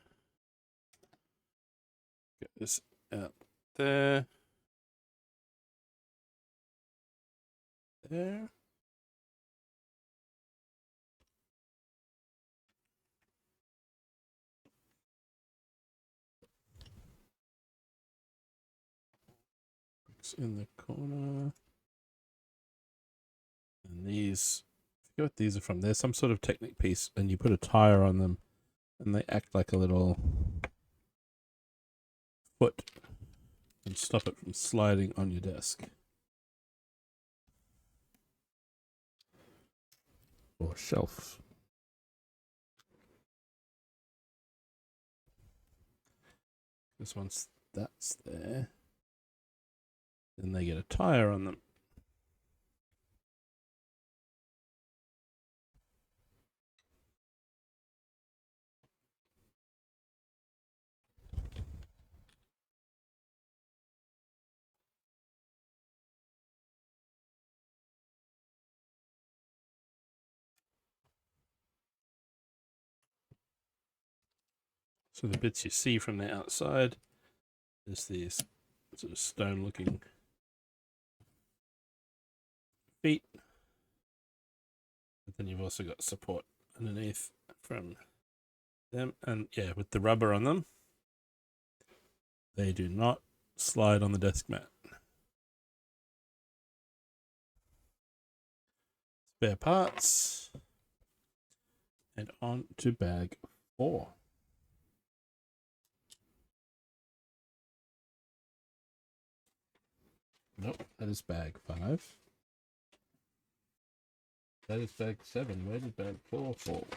get this out there. There. In the corner. And these, I forget what these are from. There's some sort of Technic piece, and you put a tire on them, and they act like a little foot and stop it from sliding on your desk. Or shelf. Because once that's there, then they get a tire on them. So the bits you see from the outside is these sort of stone looking feet. But then you've also got support underneath from them. And yeah, with the rubber on them, they do not slide on the desk mat. Spare parts. And on to bag 4. Nope, that is bag 5. That is bag 7. Where did bag 4 fall?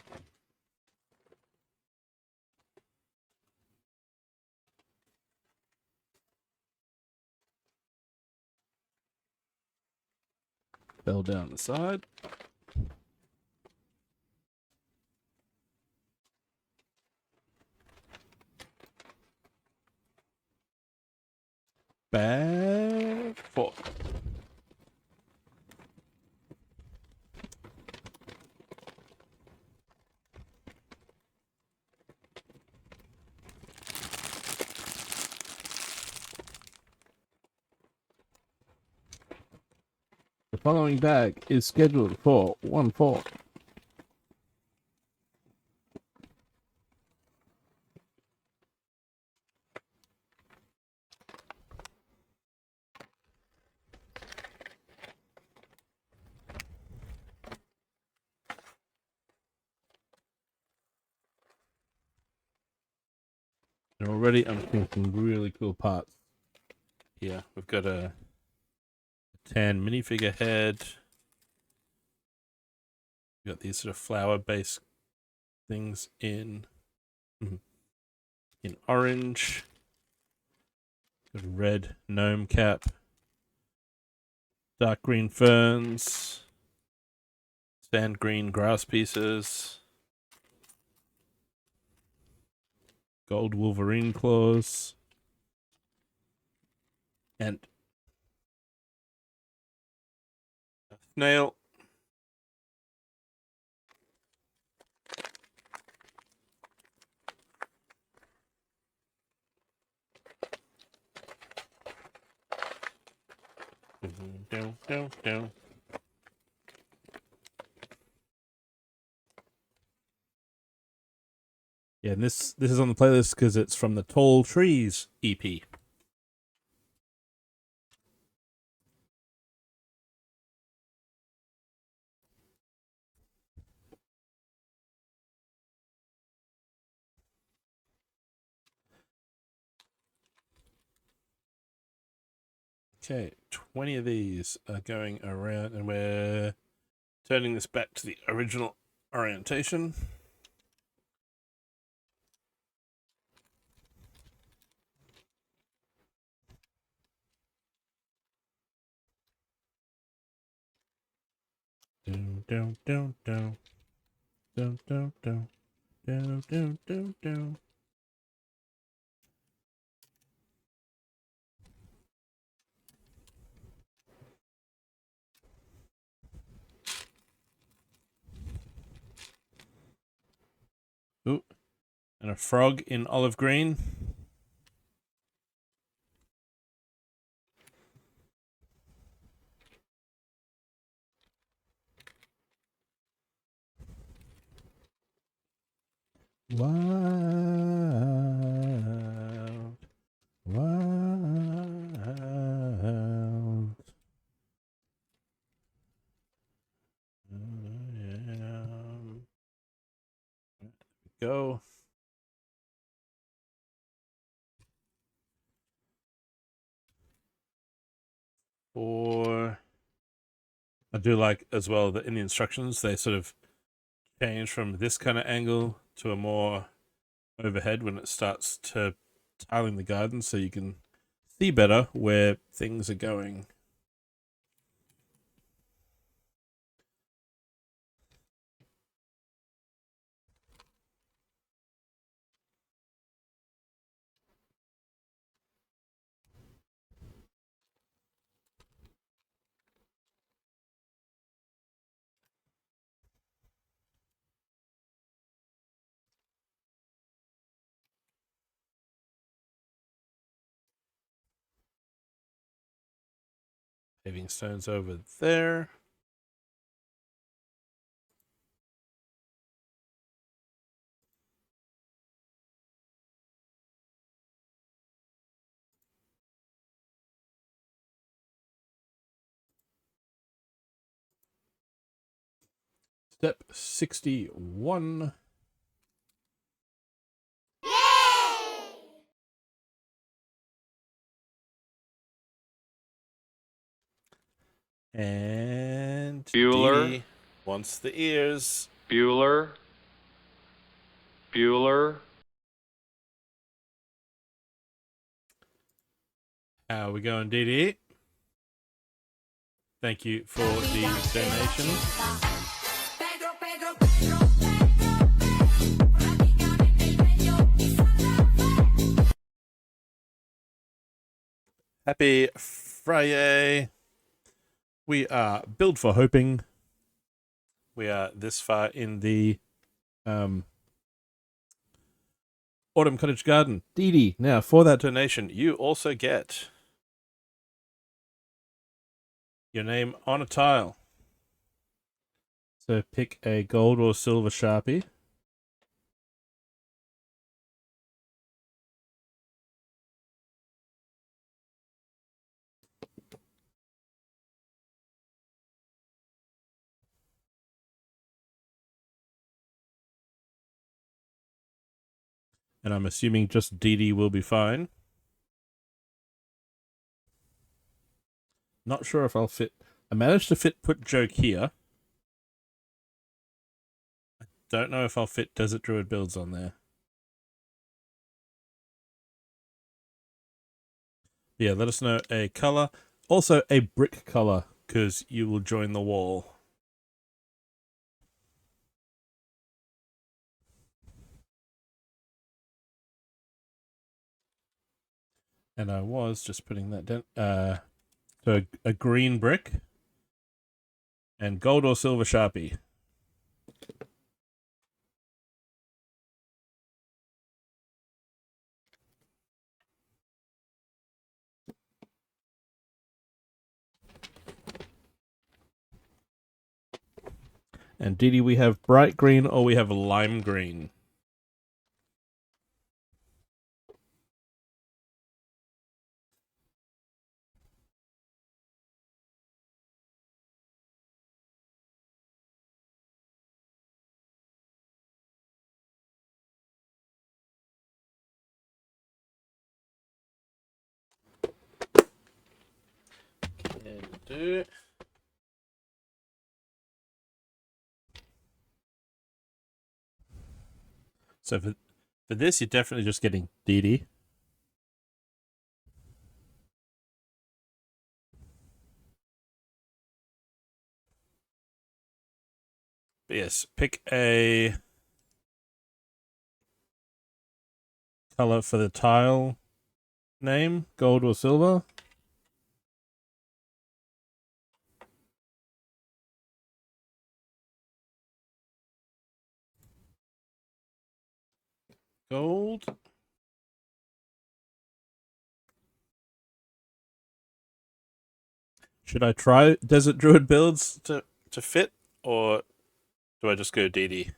Fell down the side. Bag 4. The following bag is scheduled for 1-4. And already I'm seeing some really cool parts here. We've got a tan minifigure head. We've got these sort of flower based things in orange. Got a red gnome cap. Dark green ferns. Sand green grass pieces. Gold Wolverine claws. And a snail. Down. Yeah, and this is on the playlist because it's from the Tall Trees EP. Okay, 20 of these are going around, and we're turning this back to the original orientation. Down, down, down, down. Down, down, down. Down, down, down, down. Ooh, and a frog in olive green. Wild, wild. Go. Or I do like as well that in the instructions they sort of change from this kind of angle to a more overhead when it starts to tiling the garden, so you can see better where things are going. Paving stones over there. Step 61. And Bueller. Dee Dee wants the ears. Bueller. Bueller. How are we going, Dee Dee? Thank you for the donation. Happy Friday. We are Build for Hoping. We are this far in the Autumn Cottage Garden. Dee Dee, now for that donation, you also get your name on a tile. So pick a gold or silver Sharpie. And I'm assuming just Dee Dee will be fine. Not sure if I'll fit. I managed to put Joke here. I don't know if I'll fit Desert Druid Builds on there. Yeah, let us know a color. Also a brick color, because you will join the wall. And I was just putting that down. So a green brick and gold or silver Sharpie. And Dee Dee, we have bright green or we have lime green. do. So for this, you're definitely just getting DD. But yes, pick a color for the tile name, gold or silver. Gold. Should I try Desert Druid builds to fit, or do I just go DD?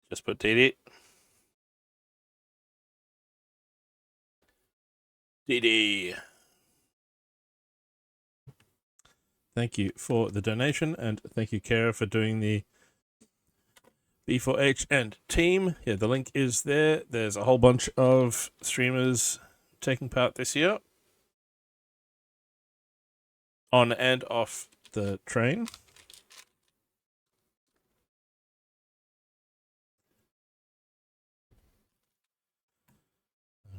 Just put DD. DD. Thank you for the donation, and thank you, Kara, for doing the B4H and team. Yeah, the link is there. There's a whole bunch of streamers taking part this year on and off the train.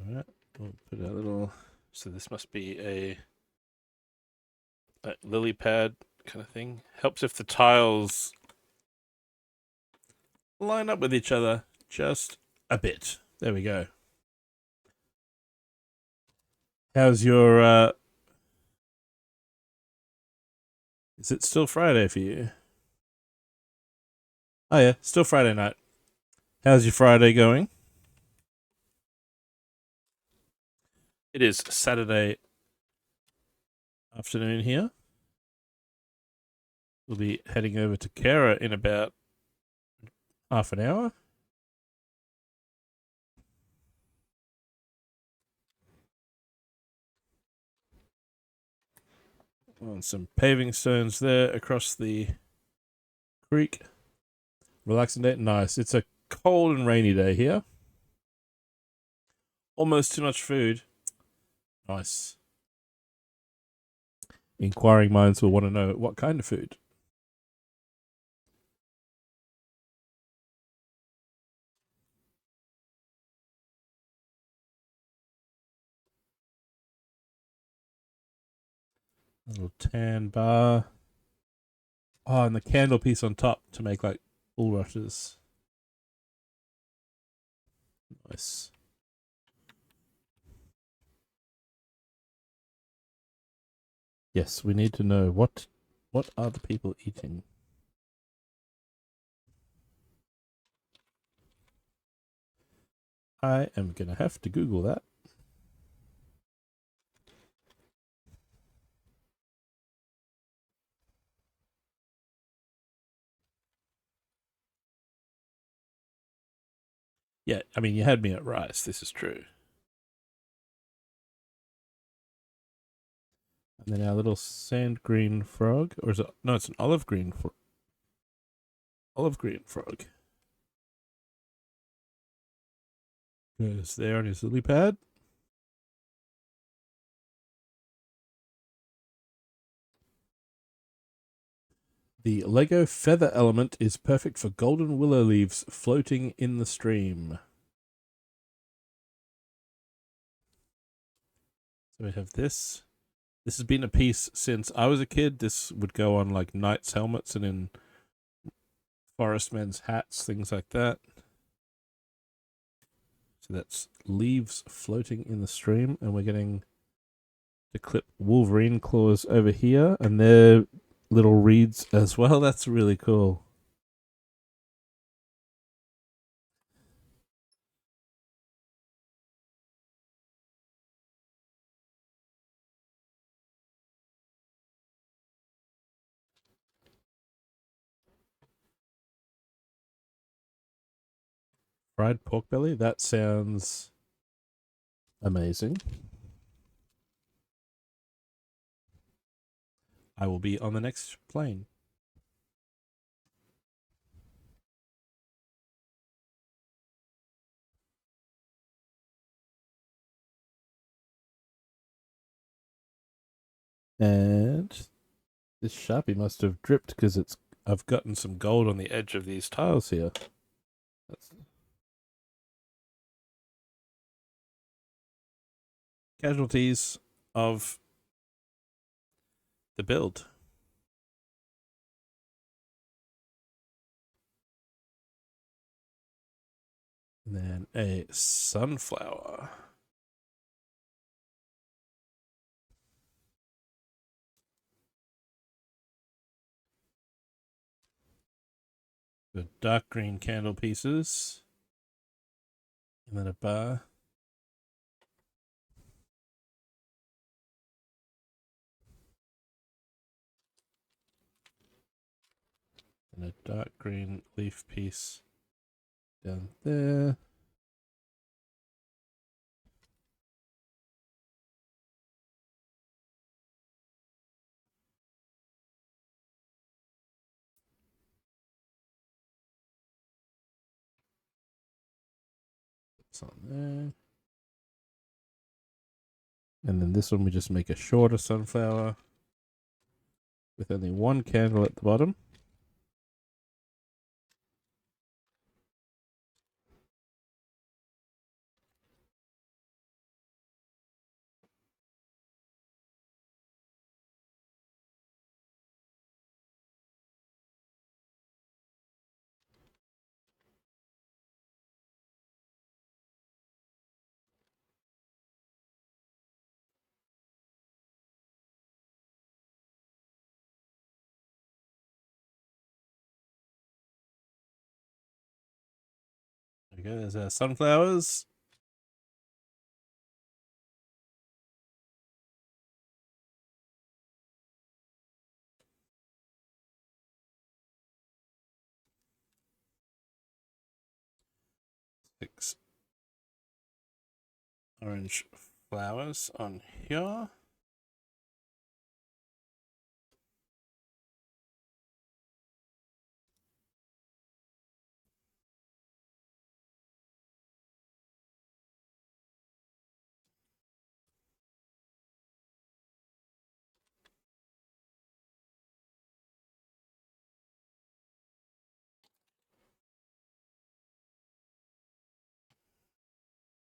All right, we'll put a little. So this must be a lily pad kind of thing. Helps if the tiles line up with each other just a bit. There we go. How's your is it still Friday for you? Oh yeah, still Friday night. How's your Friday going? It is Saturday afternoon here. We'll be heading over to Kara in about half an hour. On some paving stones there across the creek. Relaxing day. Nice. It's a cold and rainy day here. Almost too much food. Nice. Inquiring minds will want to know what kind of food. A little tan bar. Oh, and the candle piece on top to make like bulrushes. Nice. Yes, we need to know what are the people eating. I am gonna have to Google that. Yeah, I mean, you had me at rice. This is true. And then our little sand green frog, or is it? No, it's an olive green frog. Olive green frog. Goes there on his lily pad. The Lego feather element is perfect for golden willow leaves floating in the stream. So we have this. This has been a piece since I was a kid. This would go on like knights' helmets and in forest men's hats, things like that. So that's leaves floating in the stream, and we're getting to clip Wolverine claws over here, and they're little reeds as well. That's really cool. Fried pork belly? That sounds amazing. I will be on the next plane. And this Sharpie must have dripped because I've gotten some gold on the edge of these tiles here. That's casualties of the build. And then a sunflower. The dark green candle pieces. And then a bar. And a dark green leaf piece down there. It's on there. And then this one we just make a shorter sunflower with only one candle at the bottom. There we go, there's our sunflowers. Six orange flowers on here.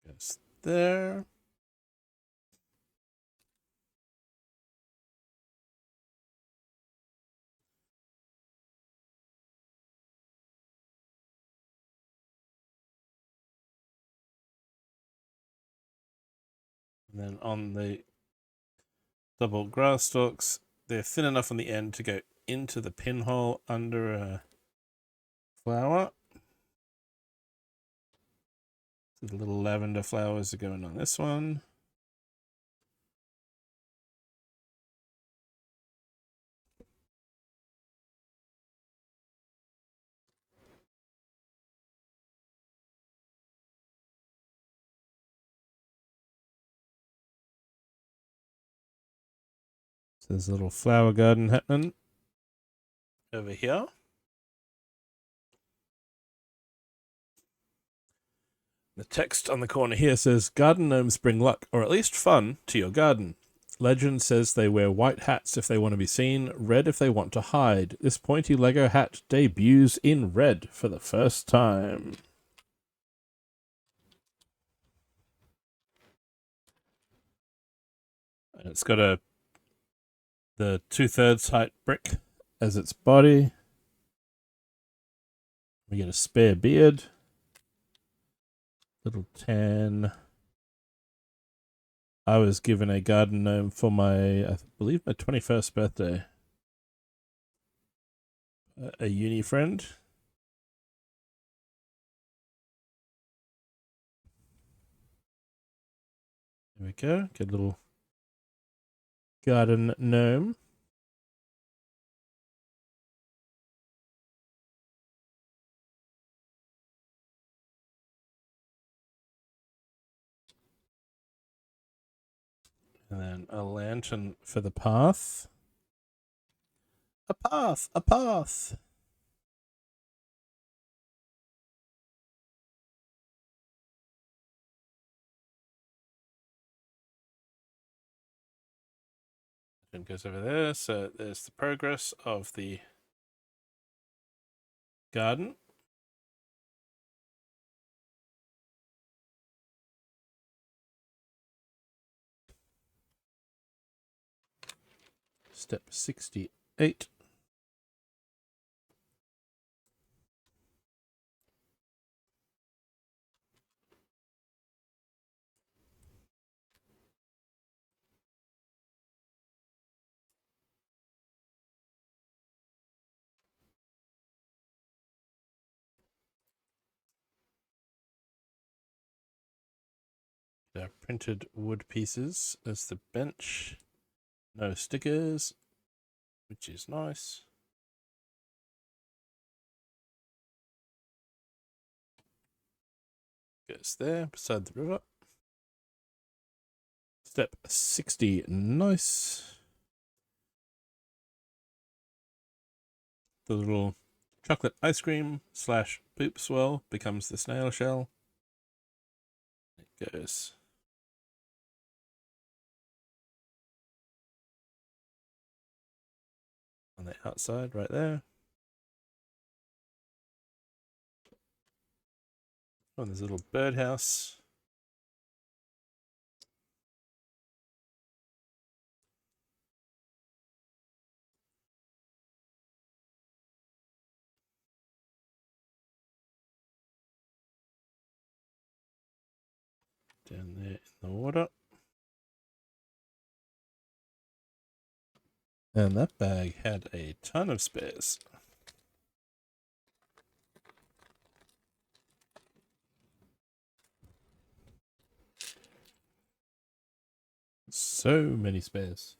Goes there. And then on the double grass stalks, they're thin enough on the end to go into the pinhole under a flower. So the little lavender flowers are going on this one. So there's a little flower garden happening over here. The text on the corner here says, garden gnomes bring luck, or at least fun, to your garden. Legend says they wear white hats if they want to be seen, red if they want to hide. This pointy Lego hat debuts in red for the first time. And it's got the 2/3 height brick as its body. We get a spare beard. Little tan. I was given a garden gnome for I believe my 21st birthday. A uni friend. There we go. Get a little garden gnome. And then a lantern for the path. A path! A path! bin goes over there. So there's the progress of the garden. Step 68. There are printed wood pieces as the bench. No stickers, which is nice. Goes there beside the river. Step 60, nice. The little chocolate ice cream / poop swirl becomes the snail shell. It goes on the outside right there. Oh, there's a little birdhouse. Down there in the water. And that bag had a ton of spares. So many spares.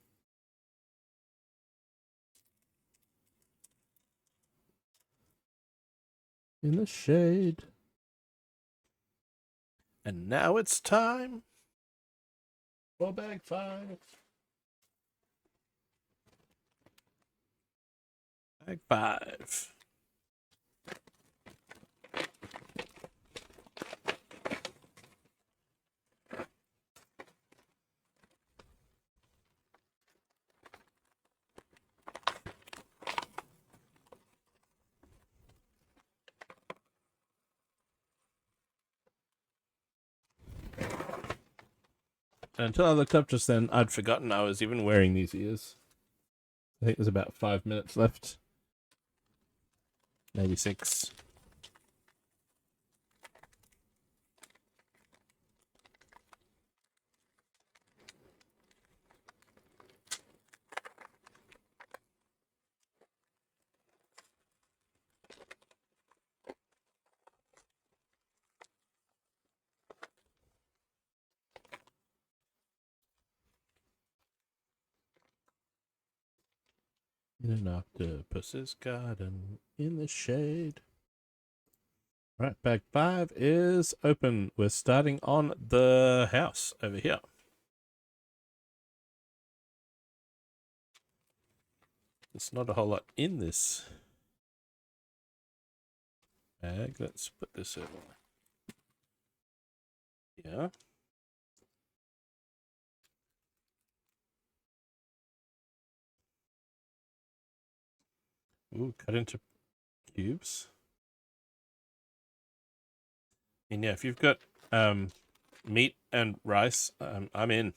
In the shade. And now it's time for bag 5. Bag 5. And until I looked up just then, I'd forgotten I was even wearing these ears. I think there's about 5 minutes left. Maybe 6. In an octopus's garden in the shade. Right, bag 5 is open. We're starting on the house over here. There's not a whole lot in this bag. Let's put this over. Yeah. Ooh, cut into cubes. And yeah, if you've got meat and rice, I'm in.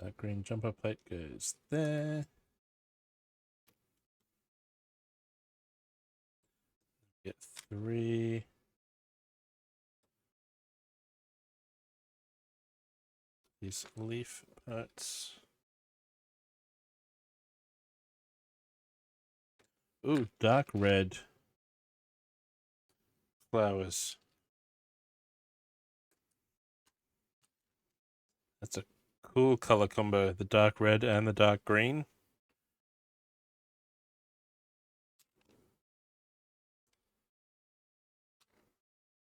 Dark green jumper plate goes there. Get 3. These leaf parts. Ooh, dark red flowers. That's a cool color combo, the dark red and the dark green.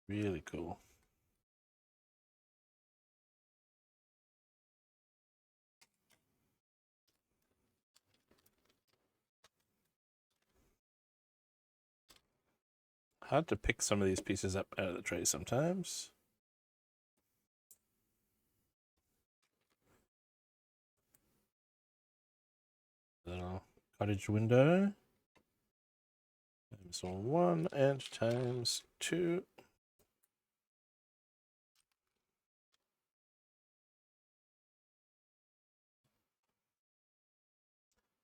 Really cool. Hard to pick some of these pieces up out of the tray sometimes. Little cottage window. Times 1 and times 2.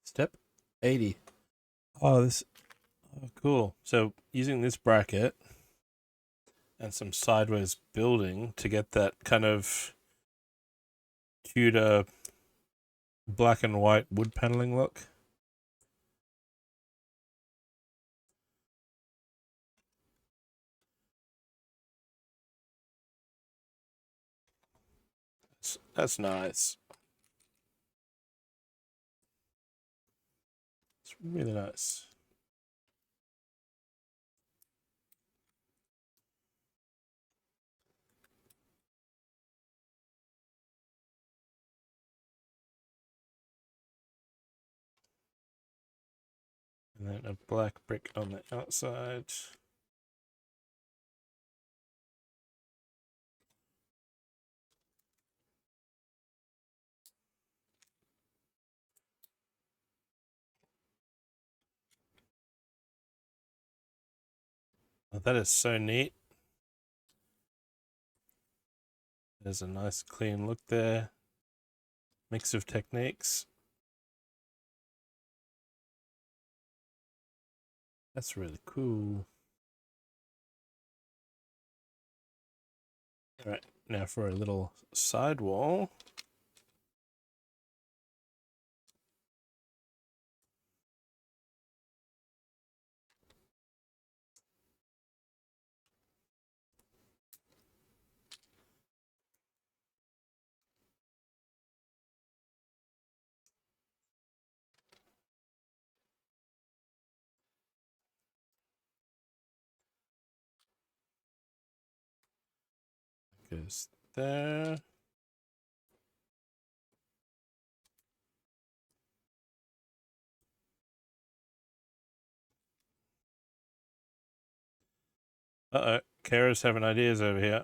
Step 80. Oh, cool. So using this bracket and some sideways building to get that kind of Tudor black and white wood paneling look. That's nice. It's really nice. And then a black brick on the outside. Oh, that is so neat. There's a nice clean look there. Mix of techniques. That's really cool. All right, now for a little side wall. Goes there. Uh-oh, Kara's having ideas over here.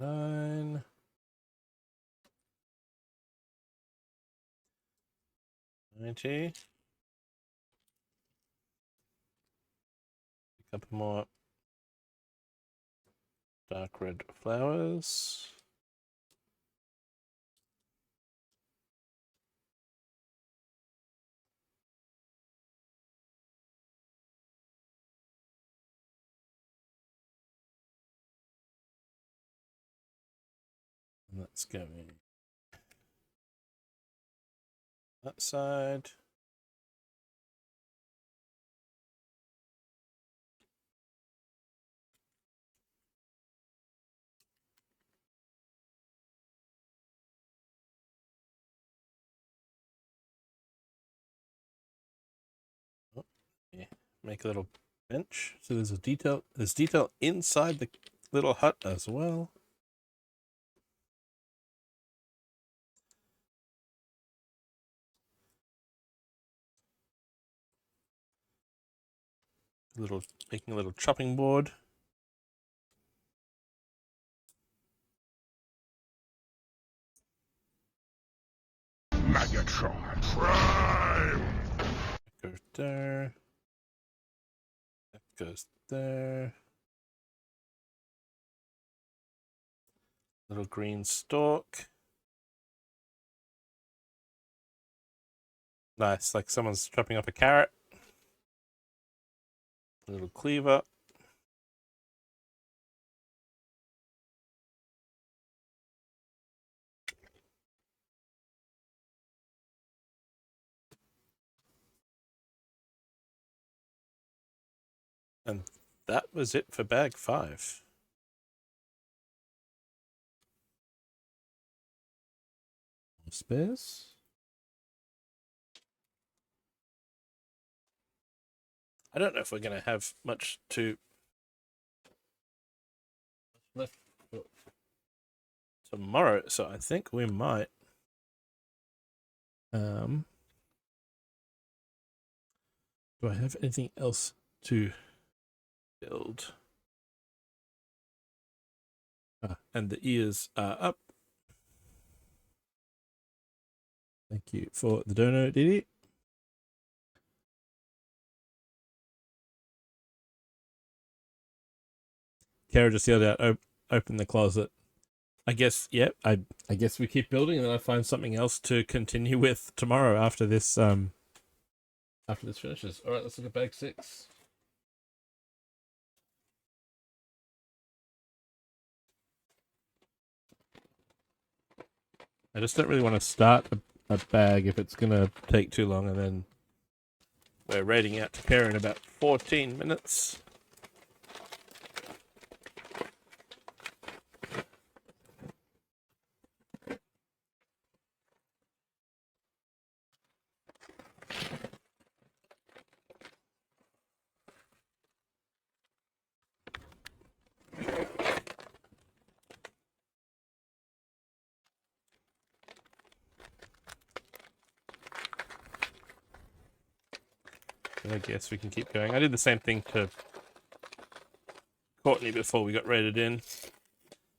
Nine. $90. A couple more dark red flowers. And that's going that side. Oh, yeah. Make a little bench. So there's detail inside the little hut as well. Making a little chopping board. Megatron Prime! That goes there. That goes there. Little green stalk. Nice, like someone's chopping up a carrot. A little cleaver. And that was it for bag 5. Spares. I don't know if we're going to have much to left for tomorrow, so I think we might. Do I have anything else to build? And the ears are up. Thank you for the dono, Didi. Kara just yelled out, open the closet. I guess, yeah, I guess we keep building and then I find something else to continue with tomorrow after this finishes. All right, let's look at bag 6. I just don't really want to start a bag if it's going to take too long, and then we're raiding out to Kara in about 14 minutes. I guess we can keep going. I did the same thing to Courtney before we got raided in.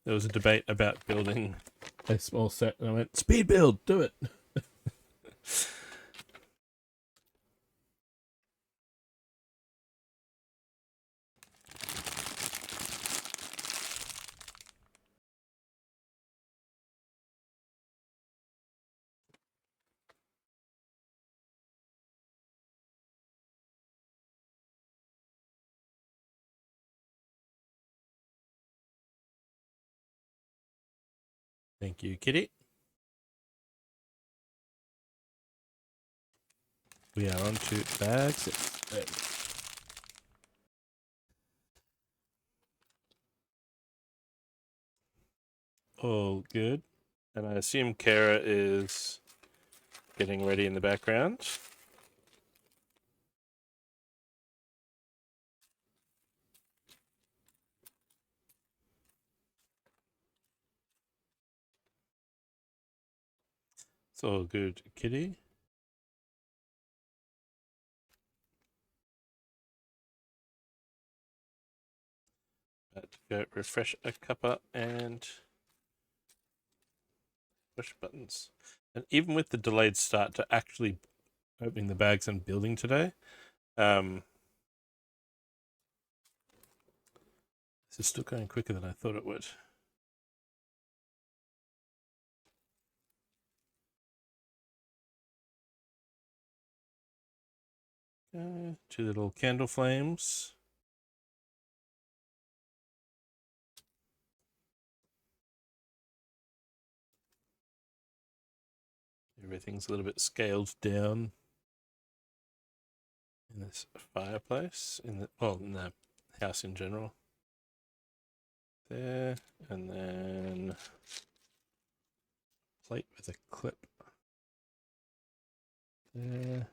There was a debate about building a small set, and I went, speed build, do it. Thank you, Kitty. We are on to bag 6. All good. And I assume Kara is getting ready in the background. It's all good, Kitty. About to go refresh a cuppa and push buttons. And even with the delayed start to actually opening the bags and building today, this is still going quicker than I thought it would. Two little candle flames. Everything's a little bit scaled down in this fireplace, in the house in general. There, and then plate with a clip. There.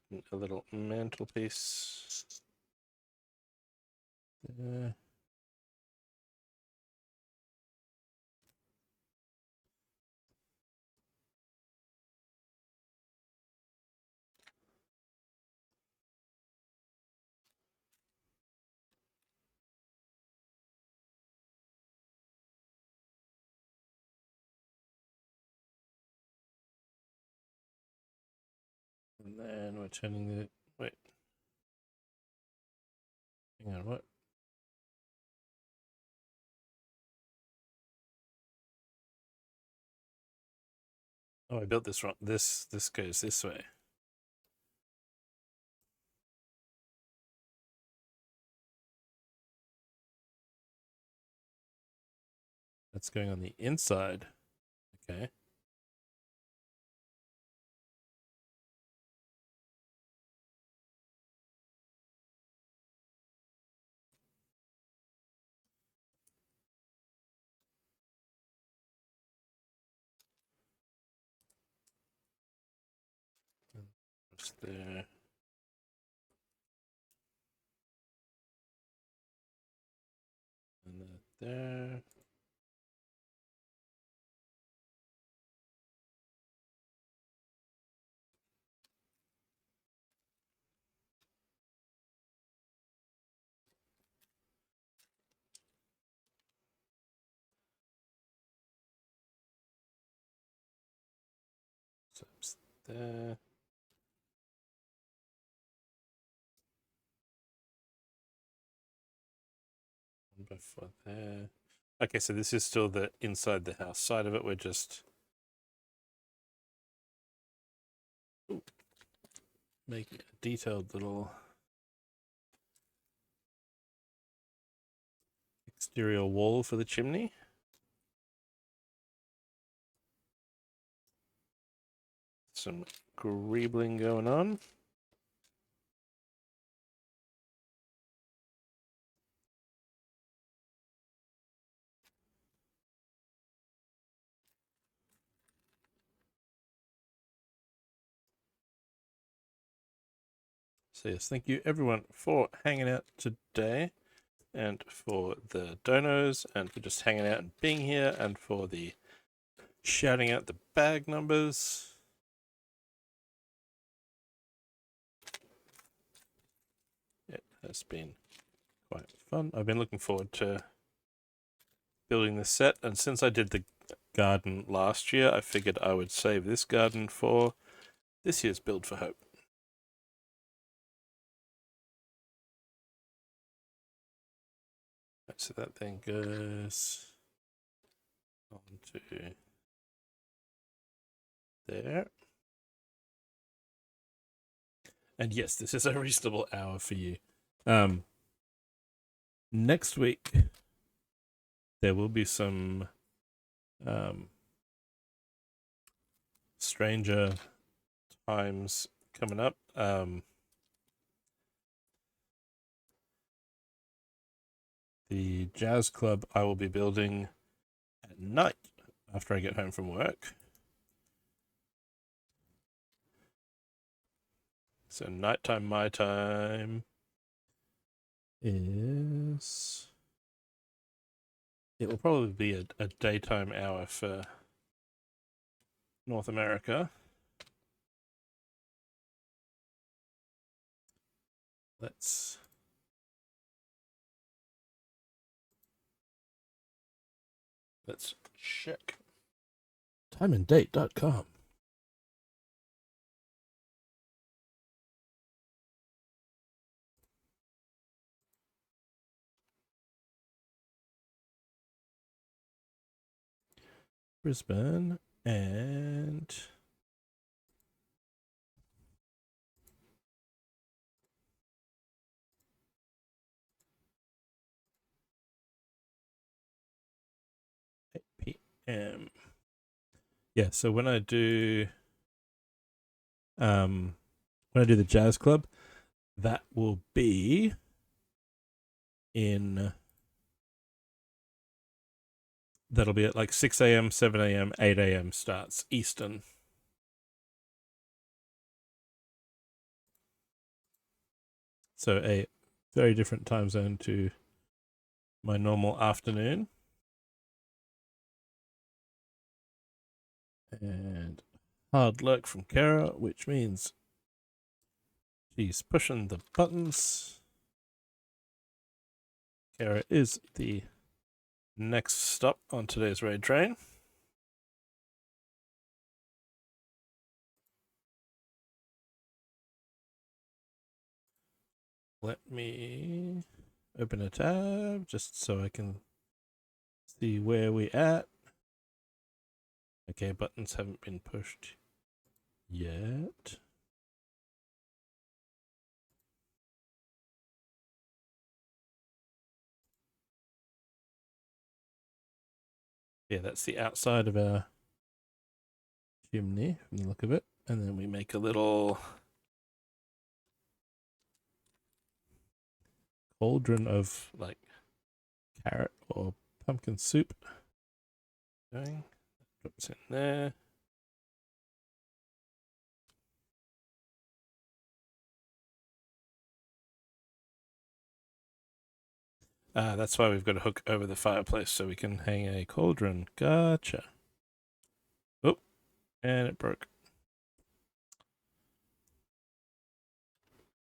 Making a little mantelpiece. There. And then we're turning the, wait. Hang on, what? Oh, I built this wrong. This goes this way. That's going on the inside. Okay. Just there. And that there. So it's there. Before there. Okay, so this is still the inside the house side of it. We're just making a detailed little exterior wall for the chimney. Some greebling going on. So yes, thank you everyone for hanging out today, and for the donos, and for just hanging out and being here, and for the shouting out the bag numbers. It has been quite fun. I've been looking forward to building this set, and since I did the garden last year, I figured I would save this garden for this year's Build for Hope. So that then goes on to there. And yes, this is a reasonable hour for you. Next week, there will be some stranger times coming up. The jazz club I will be building at night after I get home from work. So nighttime, my time is... It will probably be a daytime hour for North America. Let's check. Timeanddate.com. Brisbane and PM. Yeah, so when I do the jazz club, that will be in... That'll be at like 6 a.m., 7 a.m., 8 a.m. starts Eastern. So a very different time zone to my normal afternoon. And hard luck from Kara, which means she's pushing the buttons. Kara is the next stop on today's raid train. Let me open a tab just so I can see where we're at. Okay, buttons haven't been pushed yet. Yeah, that's the outside of our chimney from the look of it. And then we make a little cauldron of like carrot or pumpkin soup. Going, drops in there. That's why we've got a hook over the fireplace so we can hang a cauldron. Gotcha. Oh, and it broke.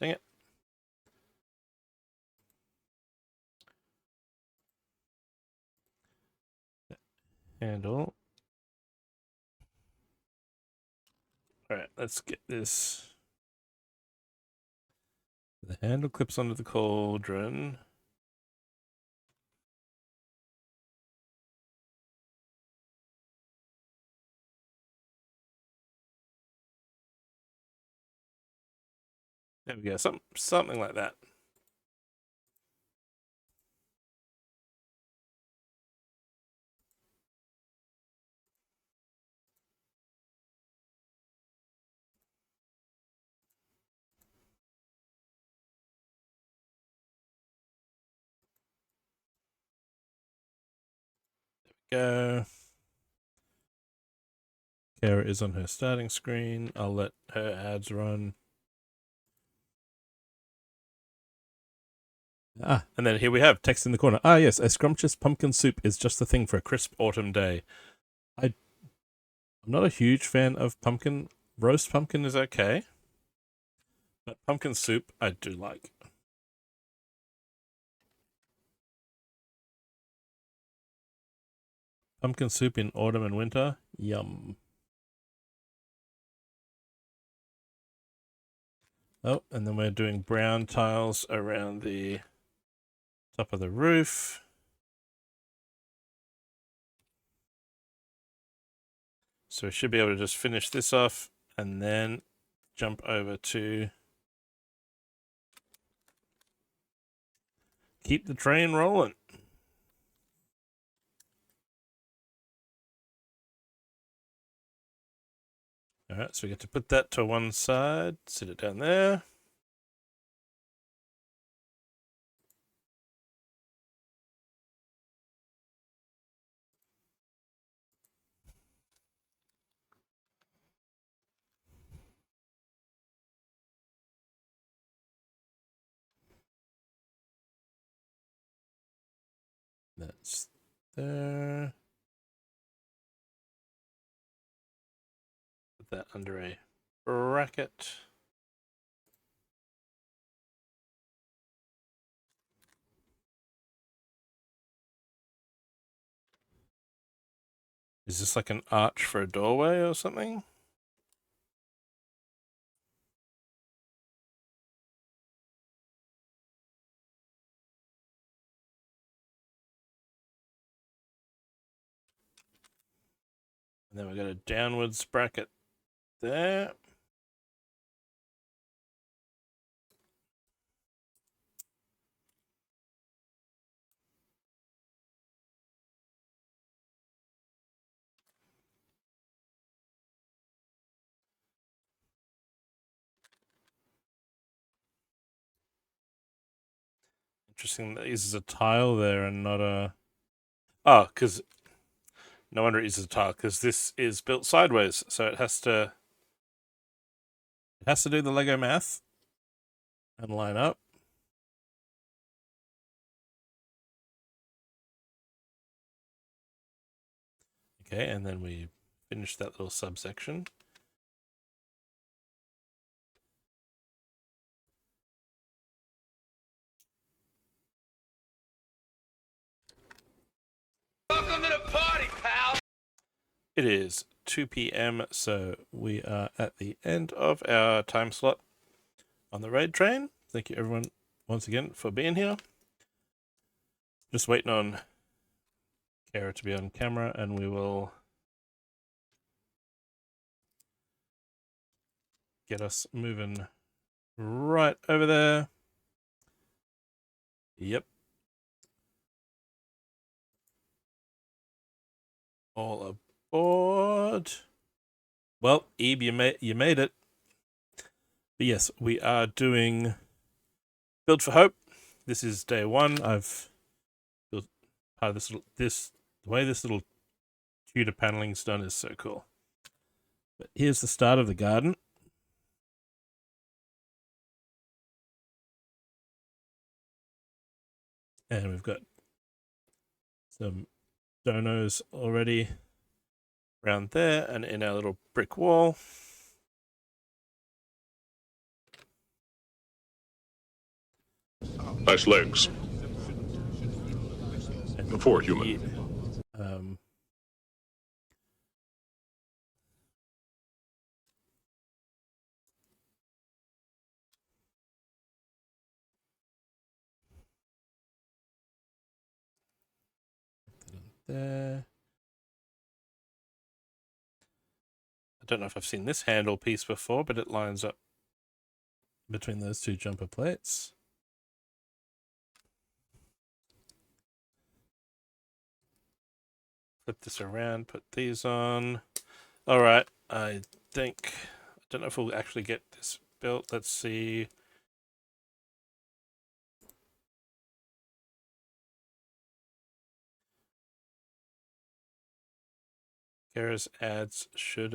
Dang it. Handle. Alright, let's get this. The handle clips onto the cauldron. There we go, something like that. Go. Kara is on her starting screen. I'll let her ads run. And then here we have text in the corner. Yes, a scrumptious pumpkin soup is just the thing for a crisp autumn day. I'm not a huge fan of pumpkin. Roast pumpkin is okay. But pumpkin soup, I do like. Pumpkin soup in autumn and winter. Yum. Oh, and then we're doing brown tiles around the top of the roof. So we should be able to just finish this off and then jump over to keep the train rolling. All right, so we get to put that to one side, sit it down there. That's there. Put that under a bracket. Is this like an arch for a doorway or something? And then we've got a downwards bracket there. Interesting that it uses a tile there and not a... Oh, because... No wonder it uses a tile, because this is built sideways, so it has to do the Lego math and line up. Okay, and then we finish that little subsection. Welcome to the party, pal. It is 2 p.m, so we are at the end of our time slot on the raid train. Thank you everyone once again for being here. Just waiting on Kara to be on camera and we will get us moving right over there. Yep. All aboard. Well, Ebe, you made it. But yes, we are doing Build for Hope. This is day 1. I've built part of the way this little Tudor paneling's done is so cool. But here's the start of the garden. And we've got some donos already around there and in our little brick wall. Nice legs. For a human. There. I don't know if I've seen this handle piece before, but it lines up between those two jumper plates. Flip this around, put these on. All right, I don't know if we'll actually get this built. Let's see. Kara's ads should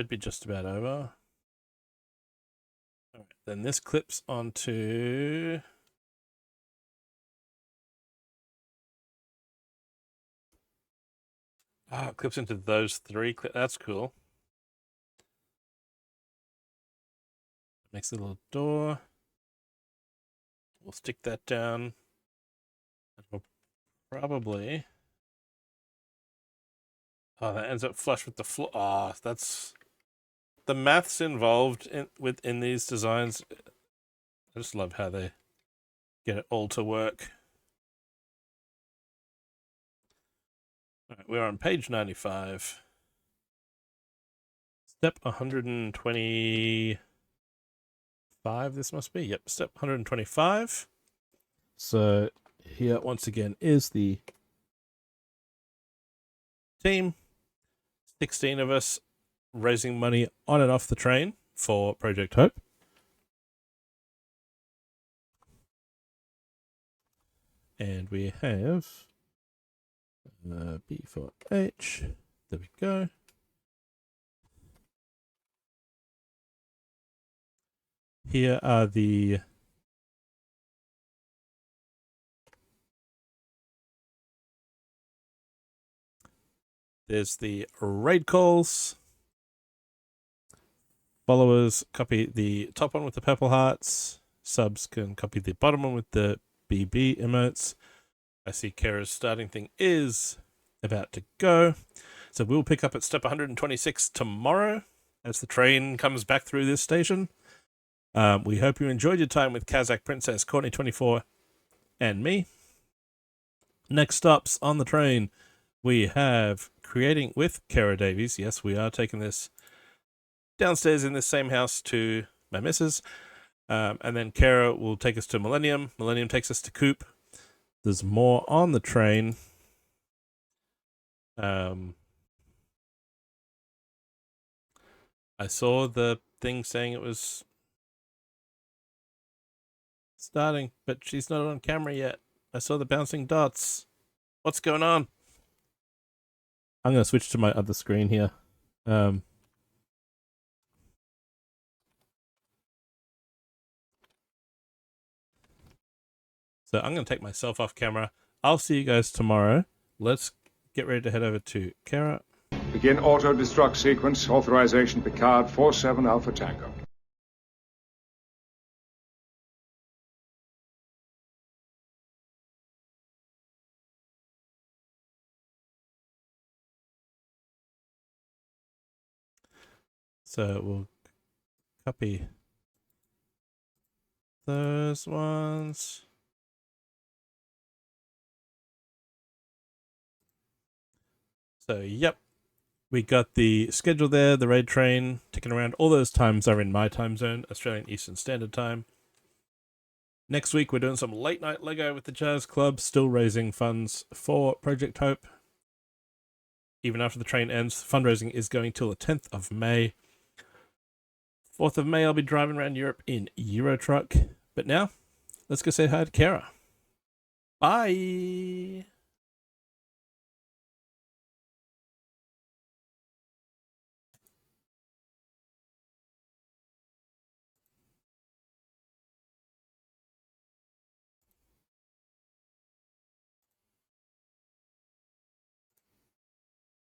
be just about over. All right, then this clips onto it clips into those 3. That's cool. Makes a little door. We'll stick that down. We'll probably. Oh, that ends up flush with the floor. Oh, that's the maths involved in these designs. I just love how they get it all to work. All right, we're on page 95. Step 125, this must be. Yep, step 125. So here, once again, is the team. 16 of us raising money on and off the train for Project Hope. And we have B4H. There we go. Here are the there's the raid calls. Followers copy the top one with the purple hearts. Subs can copy the bottom one with the BB emotes. I see Kara's starting thing is about to go. So we'll pick up at step 126 tomorrow as the train comes back through this station. We hope you enjoyed your time with Kazakh Princess, Courtney24, and me. Next stops on the train, we have Creating with Kara Davies. Yes, we are taking this downstairs in this same house to my missus. And then Kara will take us to Millennium. Millennium takes us to Coop. There's more on the train. I saw the thing saying it was starting, but she's not on camera yet. I saw the bouncing dots. What's going on? I'm going to switch to my other screen here. So I'm going to take myself off camera. I'll see you guys tomorrow. Let's get ready to head over to Kara. Begin auto-destruct sequence. Authorization Picard 47 Alpha Tango. So we'll copy those ones. So, yep. We got the schedule there, the raid train, ticking around. All those times are in my time zone, Australian Eastern Standard Time. Next week, we're doing some late night Lego with the Jazz Club, still raising funds for Project Hope. Even after the train ends, fundraising is going till the 10th of May. 4th of May, I'll be driving around Europe in Eurotruck. But now, let's go say hi to Kara. Bye!